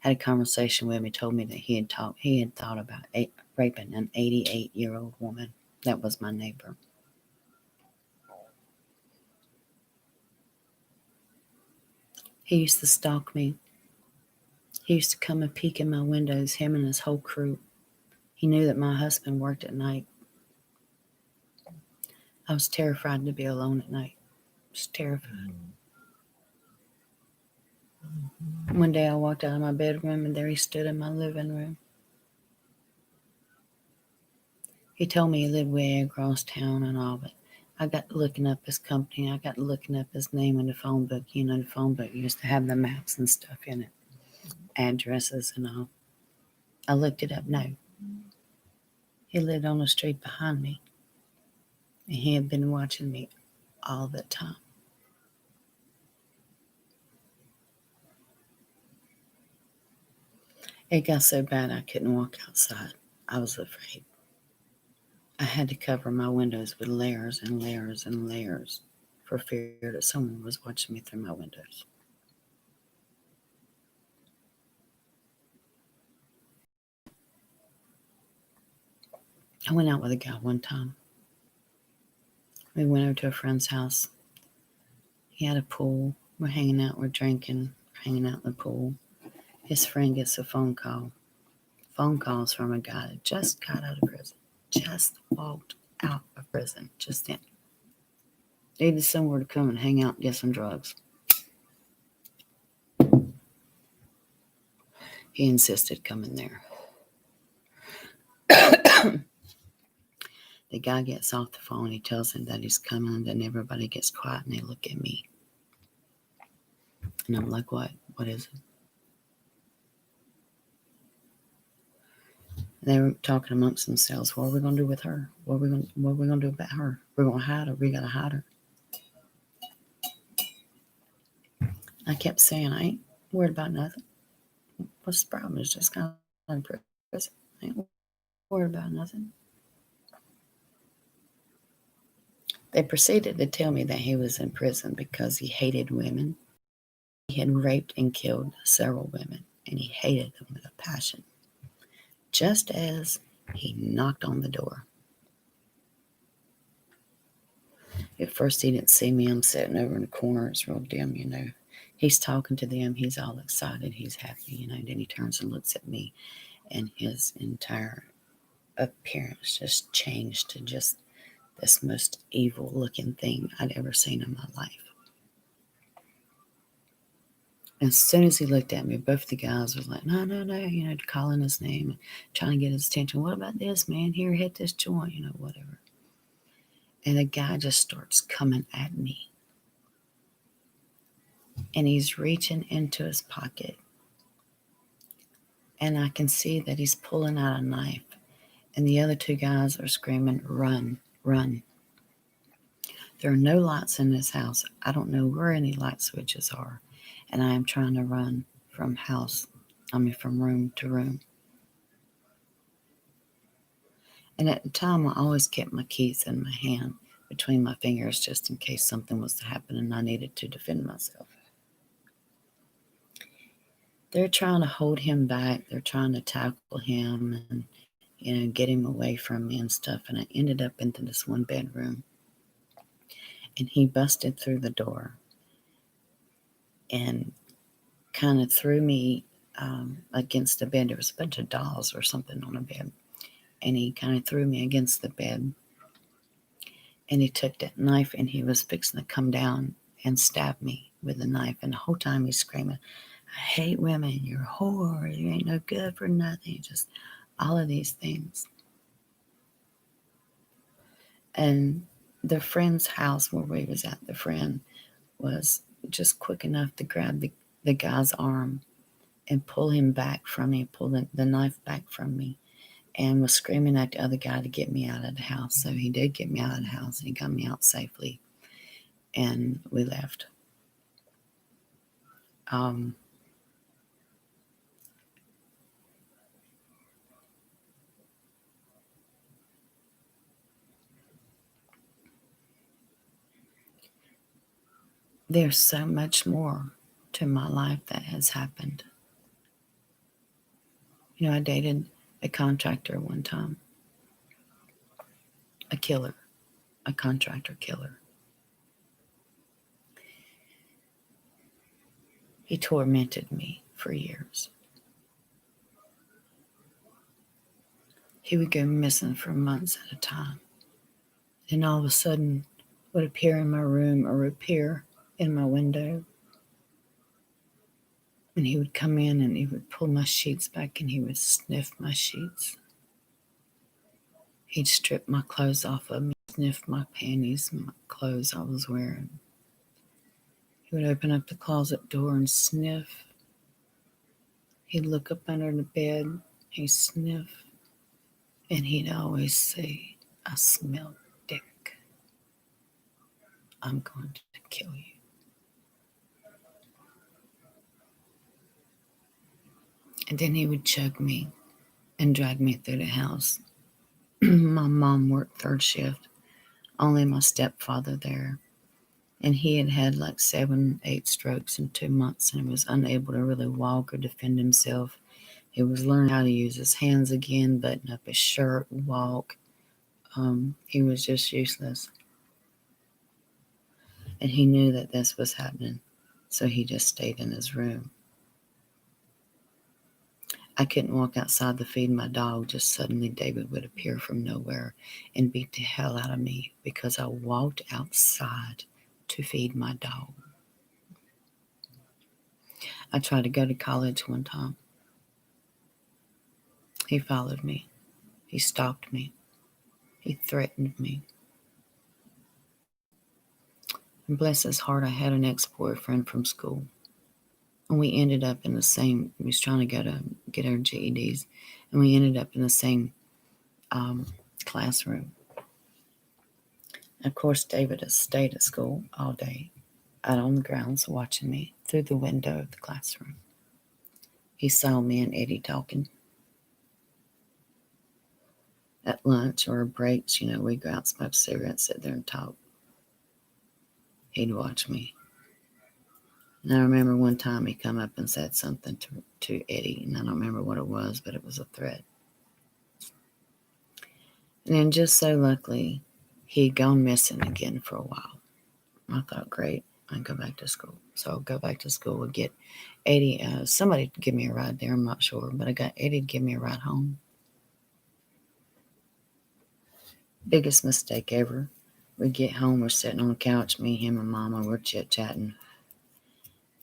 Had a conversation with me, told me that he had thought about raping an 88-year-old woman. That was my neighbor. He used to stalk me. He used to come and peek in my windows, him and his whole crew. He knew that my husband worked at night. I was terrified to be alone at night. I was terrified. One day I walked out of my bedroom and there he stood in my living room. He told me he lived way across town and all, but I got to looking up his company. I got to looking up his name in the phone book. You know, the phone book used to have the maps and stuff in it, addresses and all. I looked it up. No, he lived on the street behind me, and he had been watching me all the time. It got so bad I couldn't walk outside. I was afraid. I had to cover my windows with layers and layers and layers for fear that someone was watching me through my windows. I went out with a guy one time. We went over to a friend's house. He had a pool. We're hanging out, we're drinking, hanging out in the pool. His friend gets a phone call. Phone calls from a guy that just got out of prison. Just walked out of prison just then. Needed somewhere to come and hang out and get some drugs. He insisted coming there. The guy gets off the phone. He tells him that he's coming, and then everybody gets quiet and they look at me. And I'm like, what? What is it? They were talking amongst themselves. What are we going to do with her? What are we going to do about her? We're going to hide her. We got to hide her. I kept saying, I ain't worried about nothing. What's the problem? It's just kind of in prison. I ain't worried about nothing. They proceeded to tell me that he was in prison because he hated women. He had raped and killed several women, and he hated them with a passion. Just as he knocked on the door. At first, he didn't see me. I'm sitting over in the corner. It's real dim, you know. He's talking to them. He's all excited. He's happy, you know. Then he turns and looks at me, and his entire appearance just changed to just this most evil looking thing I'd ever seen in my life. As soon as he looked at me, both the guys was like, no, you know, calling his name, trying to get his attention. What about this, man? Here, hit this joint, you know, whatever. And the guy just starts coming at me. And he's reaching into his pocket. And I can see that he's pulling out a knife. And the other two guys are screaming, run, run. There are no lights in this house. I don't know where any light switches are. And I am trying to run from room to room. And at the time, I always kept my keys in my hand between my fingers just in case something was to happen and I needed to defend myself. They're trying to hold him back. They're trying to tackle him and, you know, get him away from me and stuff. And I ended up into this one bedroom. And he busted through the door and kind of threw me against the bed. There was a bunch of dolls or something on the bed. And he kind of threw me against the bed. And he took that knife and he was fixing to come down and stab me with the knife. And the whole time he's screaming, I hate women. You're a whore. You ain't no good for nothing. Just all of these things. And the friend's house where we was at, the friend was just quick enough to grab the guy's arm and pull him back from me, pull the knife back from me, and was screaming at the other guy to get me out of the house. So he did get me out of the house. He got me out safely, and we left. There's so much more to my life that has happened. I dated a contractor one time, a killer, a contractor killer. He tormented me for years. He would go missing for months at a time. And all of a sudden would appear in my room or appear in my window. And he would come in and he would pull my sheets back and he would sniff my sheets. He'd strip my clothes off of me, sniff my panties, my clothes I was wearing. He would open up the closet door and sniff. He'd look up under the bed, he'd sniff, and he'd always say, "I smell dick. I'm going to kill you." And then he would choke me and drag me through the house. My mom worked third shift, only my stepfather there. And he had had like 7, 8 strokes in 2 months and was unable to really walk or defend himself. He was learning how to use his hands again, button up his shirt, walk. He was just useless. And he knew that this was happening, so he just stayed in his room. I couldn't walk outside to feed my dog. Just suddenly David would appear from nowhere and beat the hell out of me because I walked outside to feed my dog. I tried to go to college one time. He followed me. He stalked me. He threatened me. And bless his heart, I had an ex-boyfriend from school. And we ended up in the same, we was trying to go to get our GEDs, and we ended up in the same classroom. Of course, David has stayed at school all day, out on the grounds watching me through the window of the classroom. He saw me and Eddie talking. At lunch or breaks, we'd go out, smoke cigarettes, sit there and talk. He'd watch me. And I remember one time he come up and said something to Eddie, and I don't remember what it was, but it was a threat. And then just so luckily, he'd gone missing again for a while. I thought, great, I can go back to school. So I'll go back to school and get Eddie, somebody to give me a ride there, I'm not sure, but I got Eddie to give me a ride home. Biggest mistake ever. We get home, we're sitting on the couch, me, him, and Mama, we're chit-chatting.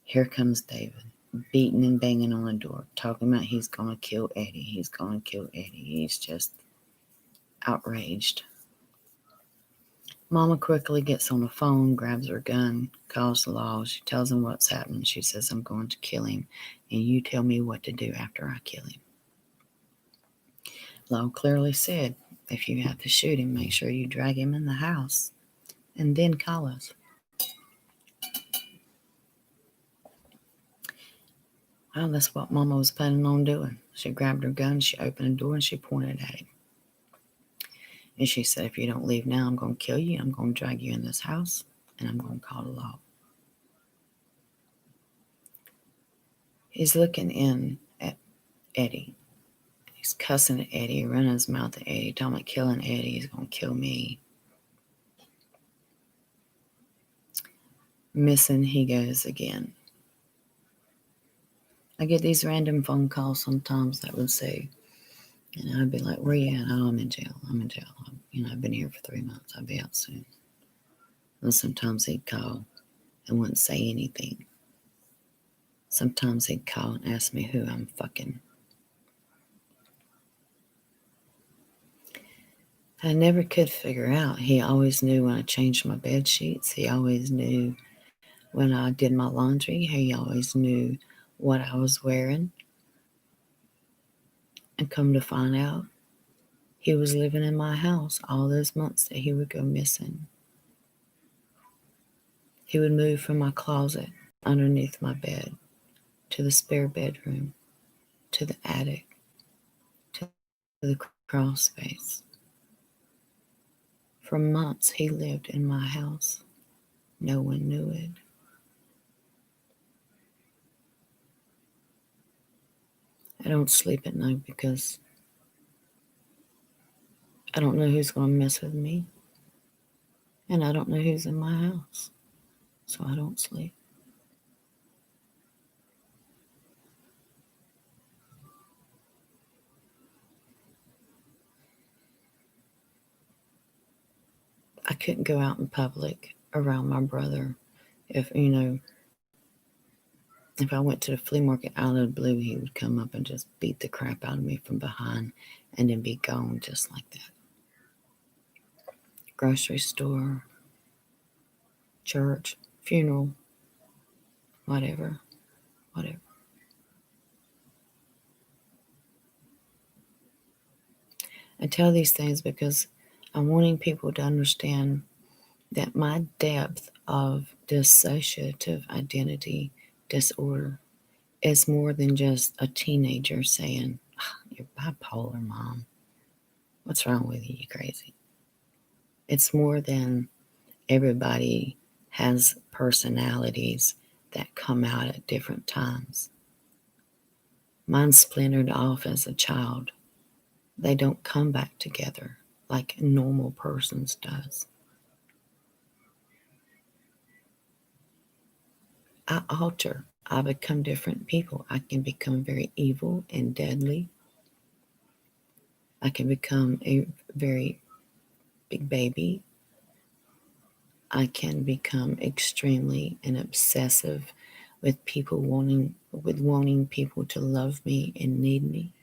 Here comes David, beating and banging on the door, talking about he's going to kill Eddie. He's going to kill Eddie. He's just outraged. Mama quickly gets on the phone, grabs her gun, calls the law. She tells him what's happening. She says, "I'm going to kill him, and you tell me what to do after I kill him." Law clearly said, if you have to shoot him, make sure you drag him in the house, and then call us. Well, that's what Mama was planning on doing. She grabbed her gun, she opened the door, and she pointed at him. And she said, "If you don't leave now, I'm going to kill you. I'm going to drag you in this house, and I'm going to call the law." He's looking in at Eddie. He's cussing at Eddie, running his mouth at Eddie, talking about killing Eddie. He's going to kill me. Missing he goes again. I get these random phone calls sometimes that would say, I'd be like, "Where you at?" "Oh, I'm in jail. I'm in jail. I've been here for 3 months. I'll be out soon." And sometimes he'd call and wouldn't say anything. Sometimes he'd call and ask me who I'm fucking. I never could figure out. He always knew when I changed my bed sheets. He always knew when I did my laundry. He always knew what I was wearing. And come to find out, he was living in my house all those months that he would go missing. He would move from my closet underneath my bed to the spare bedroom, to the attic, to the crawl space. For months, he lived in my house. No one knew it. I don't sleep at night because I don't know who's going to mess with me. And I don't know who's in my house. So I don't sleep. I couldn't go out in public around my brother if I went to the flea market out of the blue, he would come up and just beat the crap out of me from behind and then be gone just like that. Grocery store, church, funeral, whatever, whatever. I tell these things because I'm wanting people to understand that my depth of dissociative identity disorder is more than just a teenager saying, "You're bipolar, Mom. What's wrong with you? You crazy." It's more than everybody has personalities that come out at different times. Mine splintered off as a child. They don't come back together like a normal person's does. I alter. I become different people. I can become very evil and deadly. I can become a very big baby. I can become extremely and obsessive with wanting people to love me and need me.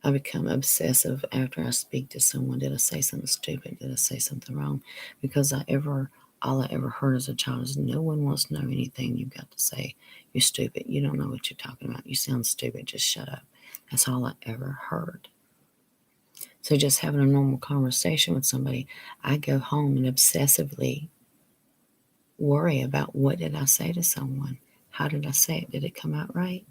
I become obsessive after I speak to someone. Did I say something stupid? Did I say something wrong? Because all I ever heard as a child is no one wants to know anything you've got to say. You're stupid. You don't know what you're talking about. You sound stupid. Just shut up. That's all I ever heard. So just having a normal conversation with somebody, I go home and obsessively worry about what did I say to someone? How did I say it? Did it come out right?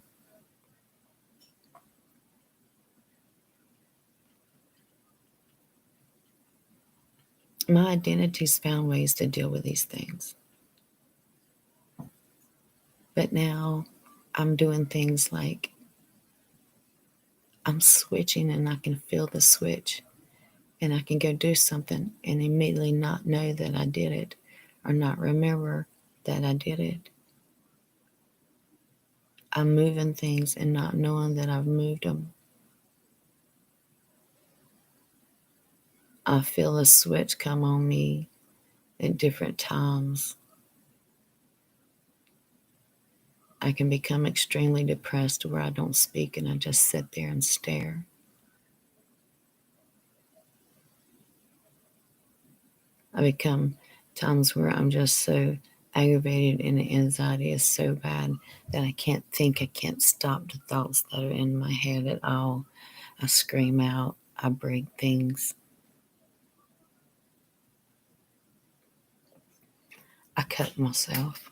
My identity's found ways to deal with these things. But now I'm doing things like I'm switching and I can feel the switch and I can go do something and immediately not know that I did it or not remember that I did it. I'm moving things and not knowing that I've moved them. I feel a switch come on me at different times. I can become extremely depressed where I don't speak and I just sit there and stare. I become times where I'm just so aggravated and the anxiety is so bad that I can't think, I can't stop the thoughts that are in my head at all. I scream out, I break things. I cut myself.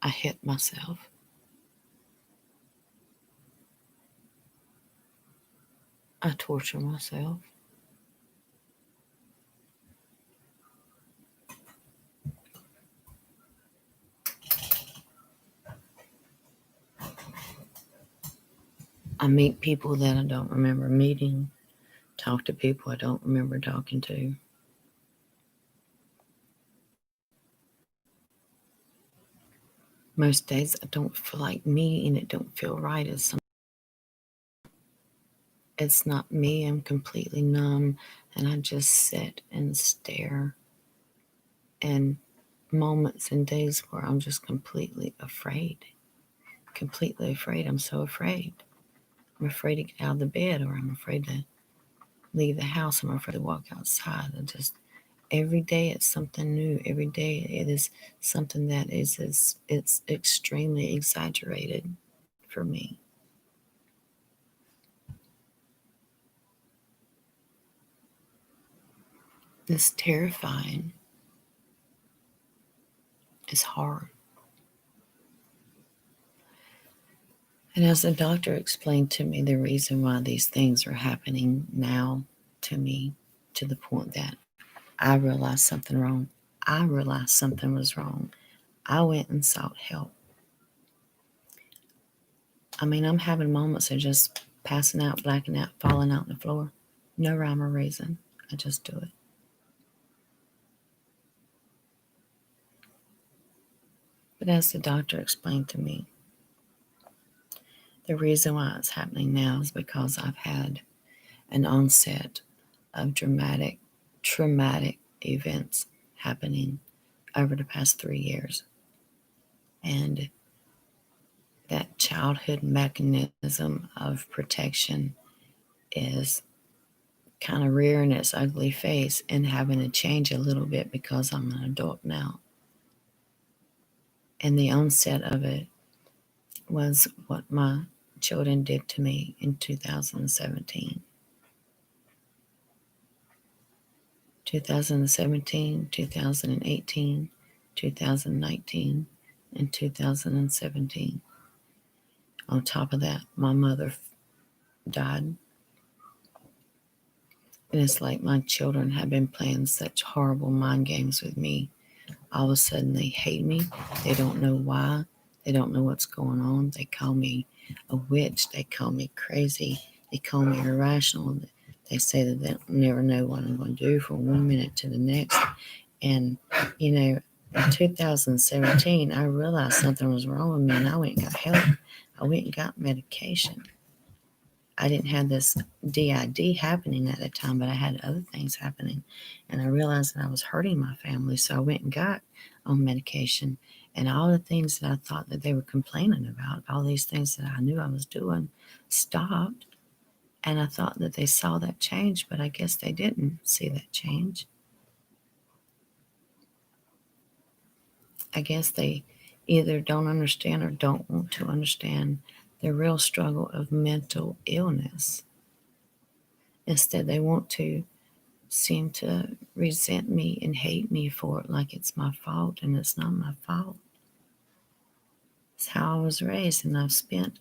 I hit myself. I torture myself. I meet people that I don't remember meeting, talk to people I don't remember talking to. Most days I don't feel like me and it don't feel right. It's not me. I'm completely numb and I just sit and stare. And moments and days where I'm just completely afraid. Completely afraid. I'm so afraid. I'm afraid to get out of the bed or I'm afraid to leave the house. I'm afraid to walk outside. Every day it's something new. Every day it is something that it's extremely exaggerated for me. It's terrifying. It's hard. And as the doctor explained to me the reason why these things are happening now to me, to the point that I realized something wrong. I realized something was wrong. I went and sought help. I mean, I'm having moments of just passing out, blacking out, falling out on the floor. No rhyme or reason. I just do it. But as the doctor explained to me, the reason why it's happening now is because I've had an onset of traumatic events happening over the past 3 years. And that childhood mechanism of protection is kind of rearing its ugly face and having to change a little bit because I'm an adult now. And the onset of it was what my children did to me in 2017. 2017, 2018, 2019, and 2017. On top of that, my mother died. And it's like my children have been playing such horrible mind games with me. All of a sudden, they hate me. They don't know why. They don't know what's going on. They call me a witch. They call me crazy. They call me irrational. They say that they'll never know what I'm going to do from one minute to the next. And, you know, in 2017, I realized something was wrong with me and I went and got help. I went and got medication. I didn't have this DID happening at the time, but I had other things happening. And I realized that I was hurting my family. So I went and got on medication. And all the things that I thought that they were complaining about, all these things that I knew I was doing, stopped. And I thought that they saw that change, but I guess they didn't see that change. I guess they either don't understand or don't want to understand the real struggle of mental illness. Instead, they want to seem to resent me and hate me for it like it's my fault, and it's not my fault. It's how I was raised, and I've spent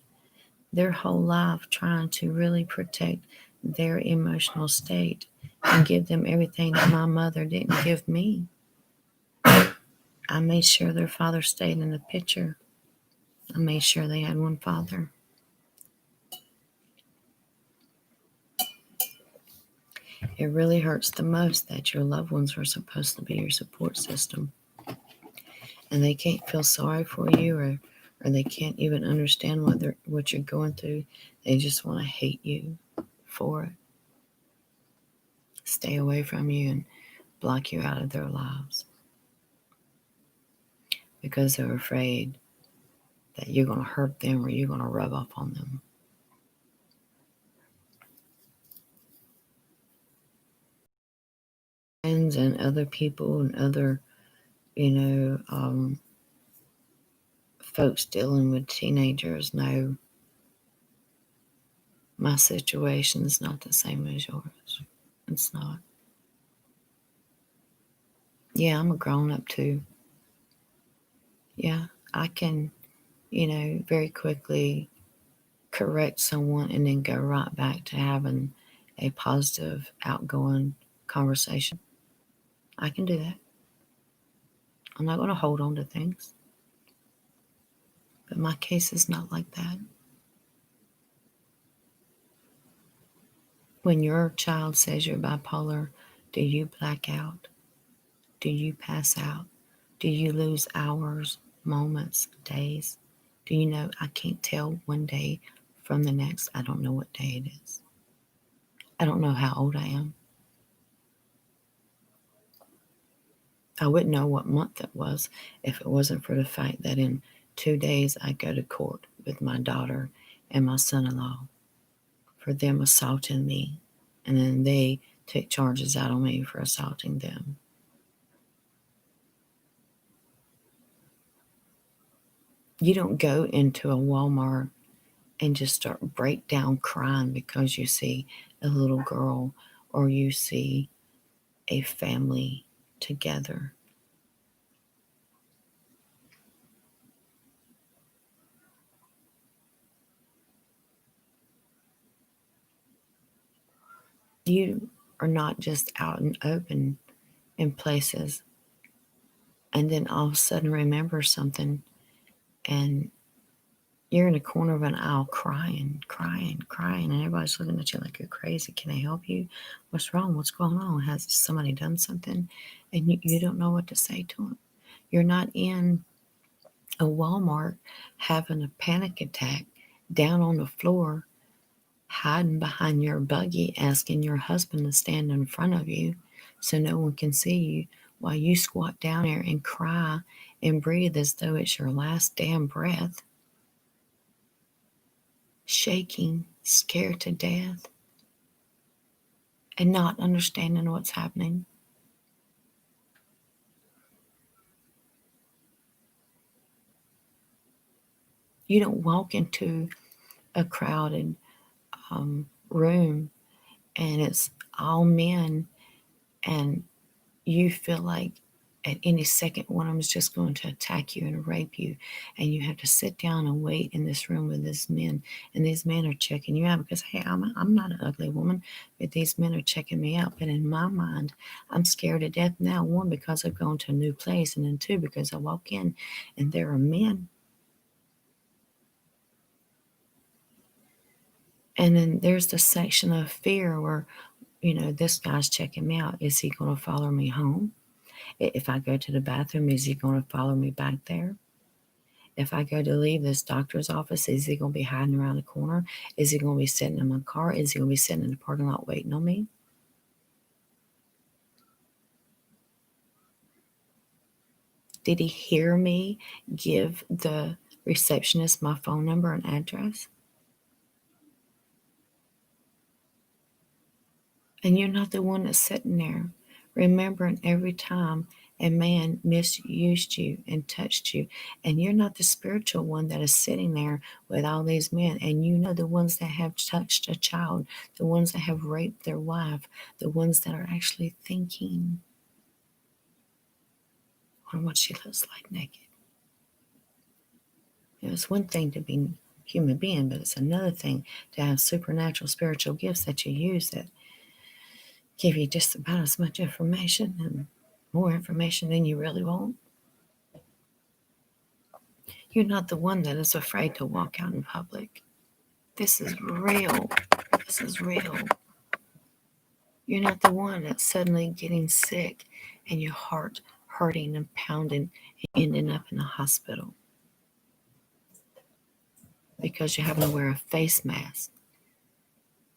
their whole life trying to really protect their emotional state and give them everything that my mother didn't give me. I made sure their father stayed in the picture. I made sure they had one father. It really hurts the most that your loved ones are supposed to be your support system, and they can't feel sorry for you, or they can't even understand what you're going through. They just want to hate you for it, stay away from you, and block you out of their lives because they're afraid that you're going to hurt them or you're going to rub off on them. Friends and other people and other, folks dealing with teenagers know my situation is not the same as yours. It's not. Yeah, I'm a grown up too. Yeah, I can, very quickly correct someone and then go right back to having a positive, outgoing conversation. I can do that. I'm not going to hold on to things. But my case is not like that. When your child says you're bipolar, do you black out? Do you pass out? Do you lose hours, moments, days? Do you know I can't tell one day from the next? I don't know what day it is. I don't know how old I am. I wouldn't know what month it was if it wasn't for the fact that in 2 days I go to court with my daughter and my son-in-law for them assaulting me, and then they take charges out on me for assaulting them. You don't go into a Walmart and just start break down crying because you see a little girl or you see a family together. You are not just out and open in places and then all of a sudden remember something and you're in a corner of an aisle crying, and everybody's looking at you like you're crazy. Can I help you? What's wrong? What's going on? Has somebody done something? And you don't know what to say to them. You're not in a Walmart having a panic attack down on the floor, hiding behind your buggy, asking your husband to stand in front of you so no one can see you while you squat down there and cry and breathe as though it's your last damn breath, shaking, scared to death, and not understanding what's happening. You don't walk into a crowded room and it's all men, and you feel like at any second one of them is just going to attack you and rape you, and you have to sit down and wait in this room with these men, and these men are checking you out because, hey, I'm not an ugly woman, but these men are checking me out. But in my mind, I'm scared to death now, one, because I've gone to a new place, and then two, because I walk in and there are men. And then there's the section of fear where, this guy's checking me out. Is he going to follow me home? If I go to the bathroom, is he going to follow me back there? If I go to leave this doctor's office, is he going to be hiding around the corner? Is he going to be sitting in my car? Is he going to be sitting in the parking lot waiting on me? Did he hear me give the receptionist my phone number and address? And you're not the one that's sitting there remembering every time a man misused you and touched you. And you're not the spiritual one that is sitting there with all these men. And you know the ones that have touched a child, the ones that have raped their wife, the ones that are actually thinking on what she looks like naked. It's one thing to be a human being, but it's another thing to have supernatural spiritual gifts that you use that give you just about as much information and more information than you really want. You're not the one that is afraid to walk out in public. This is real. This is real. You're not the one that's suddenly getting sick and your heart hurting and pounding and ending up in a hospital because you're having to wear a face mask.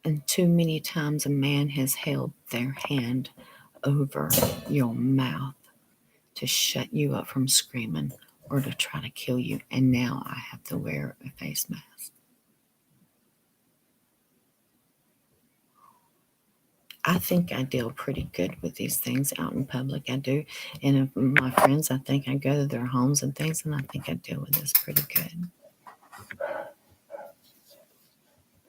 And too many times a man has held their hand over your mouth to shut you up from screaming or to try to kill you. And now I have to wear a face mask. I think I deal pretty good with these things out in public. I do. And if my friends, I think I go to their homes and things, and I think I deal with this pretty good.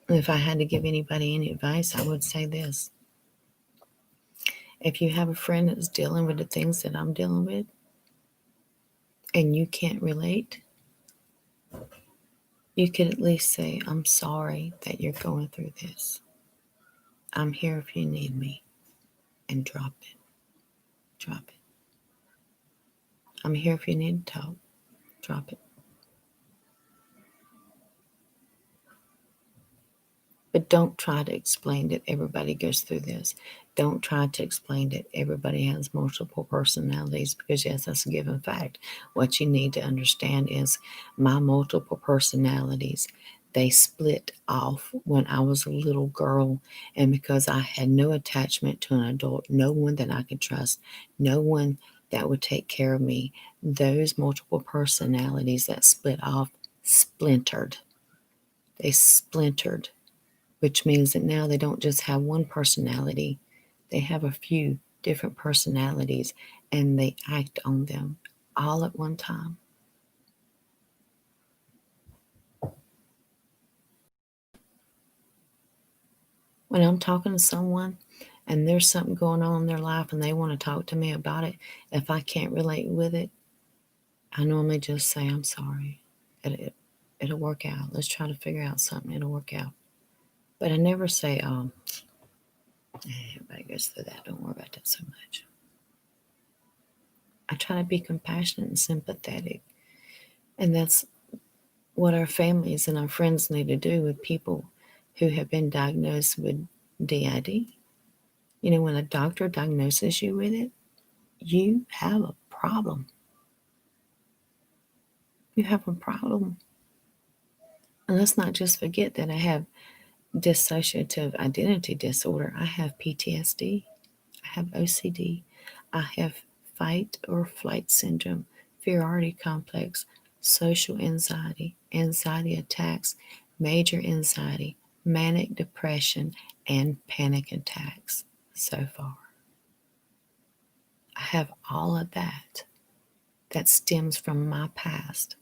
If I had to give anybody any advice, I would say this. If you have a friend that's dealing with the things that I'm dealing with and you can't relate, you could at least say, I'm sorry that you're going through this. I'm here if you need me. And drop it. Drop it. I'm here if you need to talk. Drop it. But don't try to explain that everybody goes through this. Don't try to explain that everybody has multiple personalities because, yes, that's a given fact. What you need to understand is my multiple personalities, they split off when I was a little girl. And because I had no attachment to an adult, no one that I could trust, no one that would take care of me, those multiple personalities that split off splintered. They splintered, which means that now they don't just have one personality, they have a few different personalities and they act on them all at one time. When I'm talking to someone and there's something going on in their life and they want to talk to me about it, if I can't relate with it, I normally just say, I'm sorry. It'll work out. Let's try to figure out something. It'll work out. But I never say, everybody goes through that. Don't worry about that so much. I try to be compassionate and sympathetic. And that's what our families and our friends need to do with people who have been diagnosed with DID. You know, when a doctor diagnoses you with it, you have a problem. You have a problem. And let's not just forget that I have dissociative identity disorder. I have PTSD. I have OCD. I have fight or flight syndrome, inferiority complex, social anxiety, anxiety attacks, major anxiety, manic depression, and panic attacks so far. I have all of that stems from my past.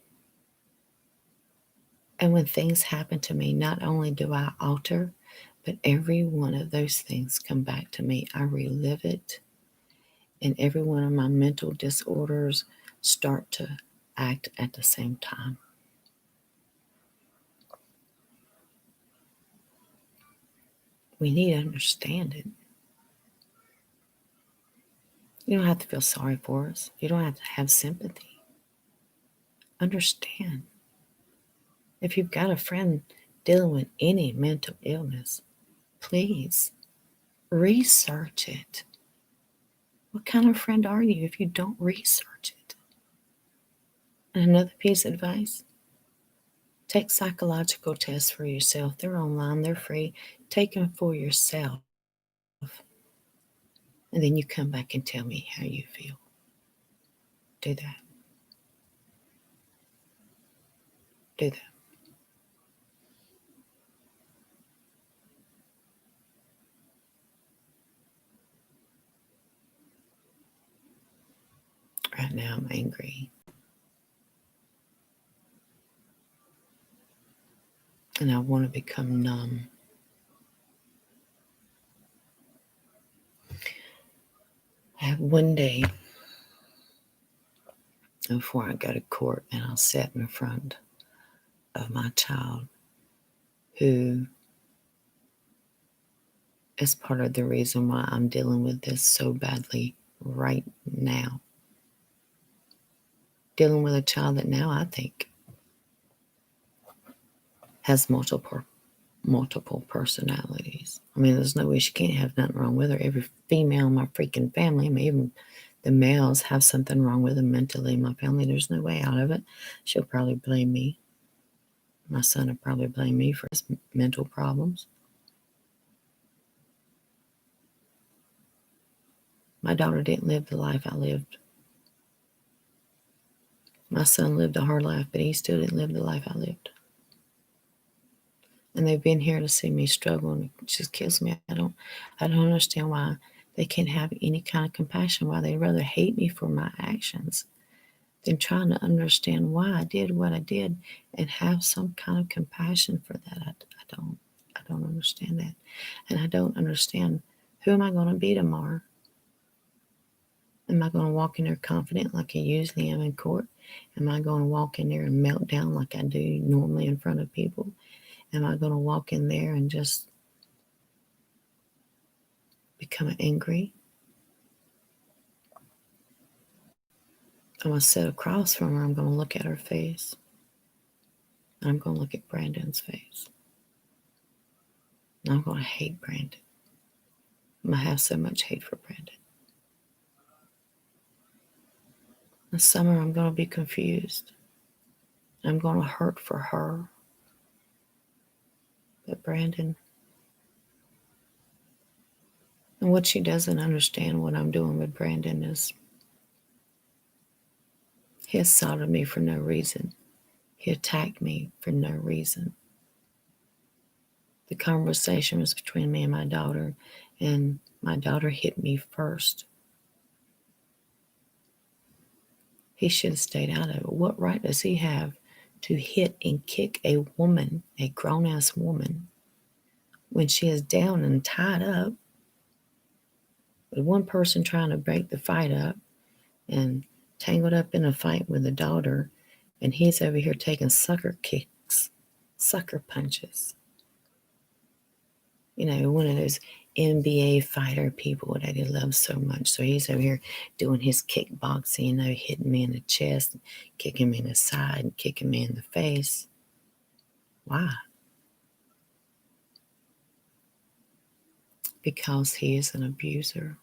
And when things happen to me, not only do I alter, but every one of those things come back to me. I relive it, and every one of my mental disorders start to act at the same time. We need to understand it. You don't have to feel sorry for us. You don't have to have sympathy. Understand. If you've got a friend dealing with any mental illness, please research it. What kind of friend are you if you don't research it? And another piece of advice, take psychological tests for yourself. They're online, they're free. Take them for yourself. And then you come back and tell me how you feel. Do that. Do that. Right now, I'm angry. And I want to become numb. I have one day before I go to court, and I'll sit in front of my child who is part of the reason why I'm dealing with this so badly right now. Dealing with a child that now I think has multiple personalities. I mean, there's no way she can't have nothing wrong with her. Every female in my freaking family, I mean, even the males have something wrong with them mentally in my family. There's no way out of it. She'll probably blame me. My son will probably blame me for his mental problems. My daughter didn't live the life I lived. My son lived a hard life, but he still didn't live the life I lived. And they've been here to see me struggle, and it just kills me. I don't understand why they can't have any kind of compassion, why they rather hate me for my actions than trying to understand why I did what I did and have some kind of compassion for that. I don't understand that. And I don't understand, who am I going to be tomorrow? Am I going to walk in there confident like I usually am in court? Am I going to walk in there and melt down like I do normally in front of people? Am I going to walk in there and just become angry? I'm going to sit across from her. I'm going to look at her face. I'm going to look at Brandon's face. And I'm going to hate Brandon. I'm going to have so much hate for Brandon. This summer, I'm going to be confused. I'm going to hurt for her. But Brandon, and what she doesn't understand what I'm doing with Brandon is he assaulted me for no reason. He attacked me for no reason. The conversation was between me and my daughter hit me first. He should have stayed out of it. What right does he have to hit and kick a woman, a grown-ass woman, when she is down and tied up with one person trying to break the fight up and tangled up in a fight with a daughter, and he's over here taking sucker kicks, sucker punches. You know, one of those NBA fighter people that he loves so much. So he's over here doing his kickboxing, you know, hitting me in the chest, kicking me in the side, and kicking me in the face. Why? Because he is an abuser.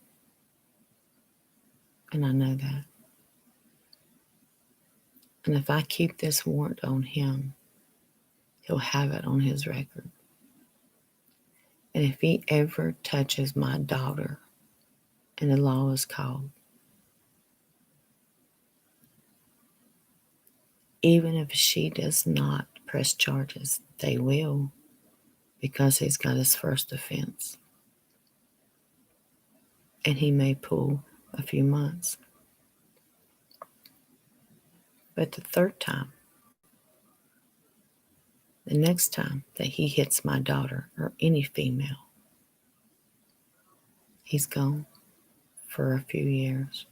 And I know that. And if I keep this warrant on him, he'll have it on his record. And if he ever touches my daughter, and the law is called, even if she does not press charges, they will, because he's got his first offense. And he may pull a few months. But the third time, the next time that he hits my daughter or any female, he's gone for a few years.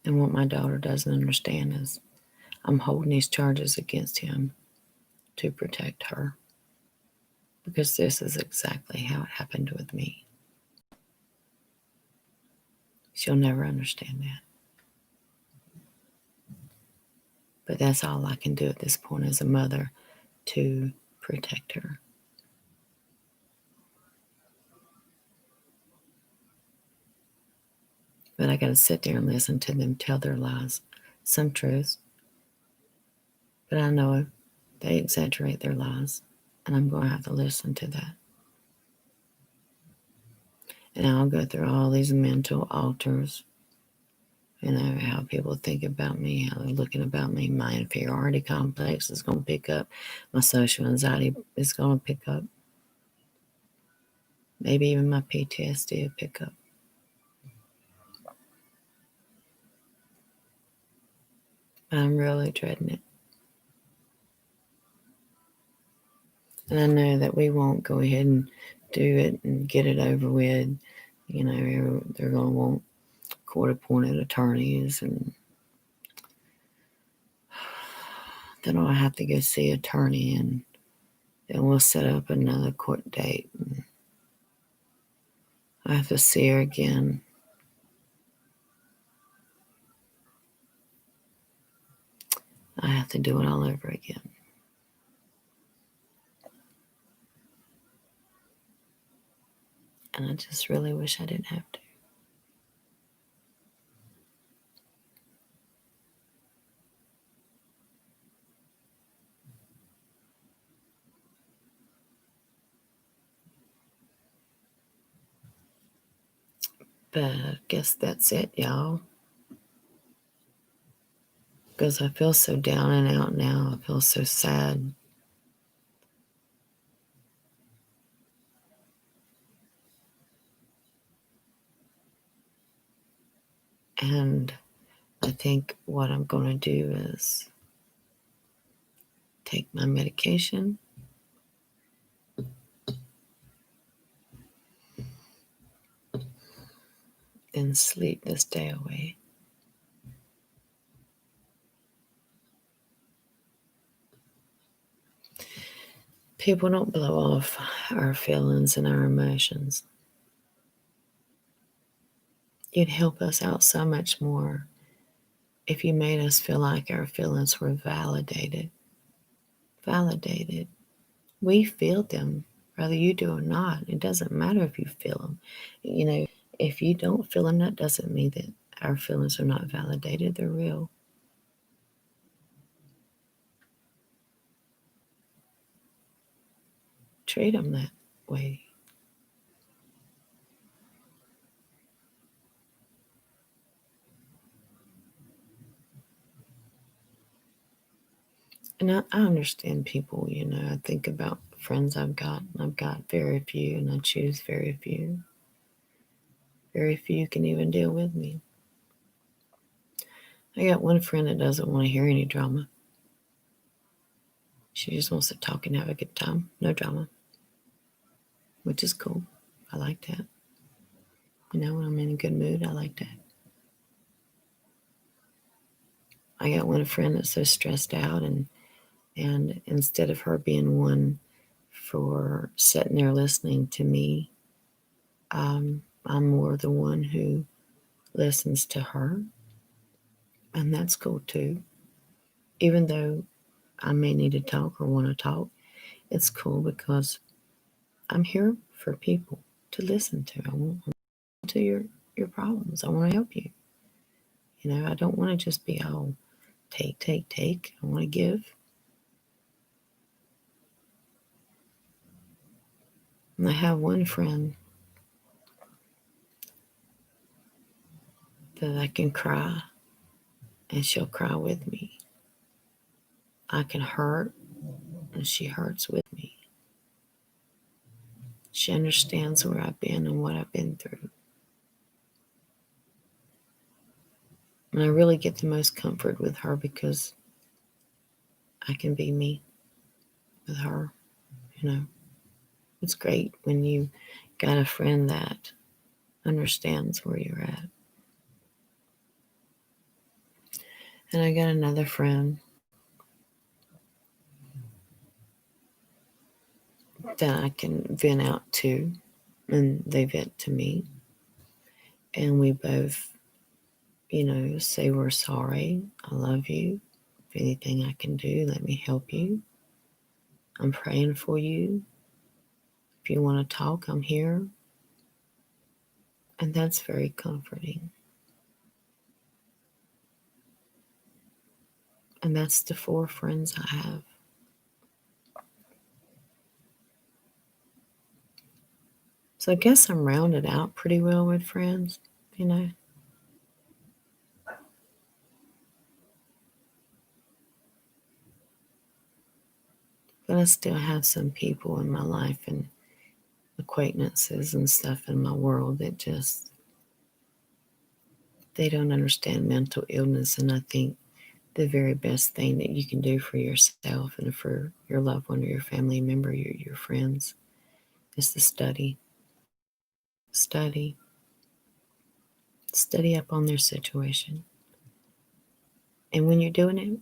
And what my daughter doesn't understand is I'm holding these charges against him to protect her. Because this is exactly how it happened with me. She'll never understand that. But that's all I can do at this point as a mother to protect her. But I got to sit there and listen to them tell their lies. Some truths. But I know they exaggerate their lies. And I'm going to have to listen to that. And I'll go through all these mental altars. You know, how people think about me, how they're looking about me. My inferiority complex is going to pick up. My social anxiety is going to pick up. Maybe even my PTSD will pick up. I'm really dreading it. And I know that we won't go ahead and do it and get it over with. You know, they're going to want court-appointed attorneys, and then I'll have to go see an attorney, and then we'll set up another court date. And I have to see her again. I have to do it all over again. And I just really wish I didn't have to. But I guess that's it, y'all. Because I feel so down and out now. I feel so sad. And I think what I'm going to do is take my medication and sleep this day away. People don't blow off our feelings and our emotions. You'd help us out so much more if you made us feel like our feelings were validated. Validated. We feel them, whether you do or not. It doesn't matter if you feel them. You know, if you don't feel them, that doesn't mean that our feelings are not validated. They're real. Treat them that way. And I understand people, you know, I think about friends I've got, and I've got very few, and I choose very few. Very few can even deal with me. I got one friend that doesn't want to hear any drama. She just wants to talk and have a good time. No drama. Which is cool. I like that. You know, when I'm in a good mood, I like that. I got one friend that's so stressed out, and instead of her being one for sitting there listening to me, I'm more the one who listens to her. And that's cool too. Even though I may need to talk or want to talk, it's cool because I'm here for people to listen to. I want to your problems. I want to help you. I don't want to just be all take, take, take. I want to give. And I have one friend that I can cry and she'll cry with me. I can hurt and she hurts with me. She understands where I've been and what I've been through. And I really get the most comfort with her because I can be me with her. It's great when you got a friend that understands where you're at. And I got another friend that I can vent out to, and they vent to me. And we both, say we're sorry. I love you. If anything I can do, let me help you. I'm praying for you. If you want to talk, I'm here. And that's very comforting. And that's the 4 friends I have. So I guess I'm rounded out pretty well with friends. But I still have some people in my life and acquaintances and stuff in my world that just, they don't understand mental illness. And I think the very best thing that you can do for yourself and for your loved one or your family member, your friends, is to study. Study. Study up on their situation. And when you're doing it,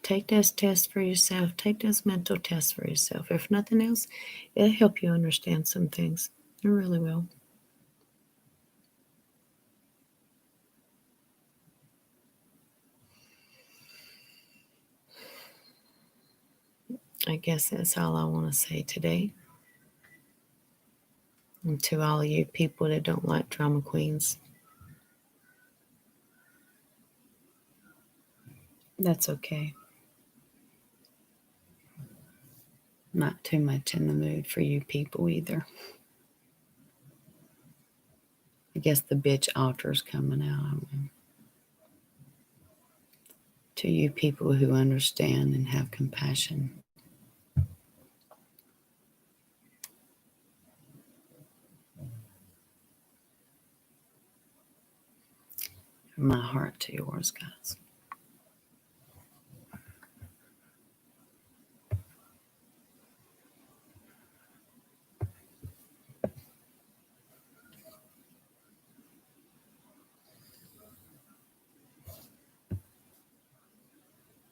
take those tests for yourself. Take those mental tests for yourself. If nothing else, it'll help you understand some things. It really will. I guess that's all I want to say today. And to all of you people that don't like drama queens, that's okay. Not too much in the mood for you people either. I guess the bitch altar's coming out. To you people who understand and have compassion. My heart to yours, guys.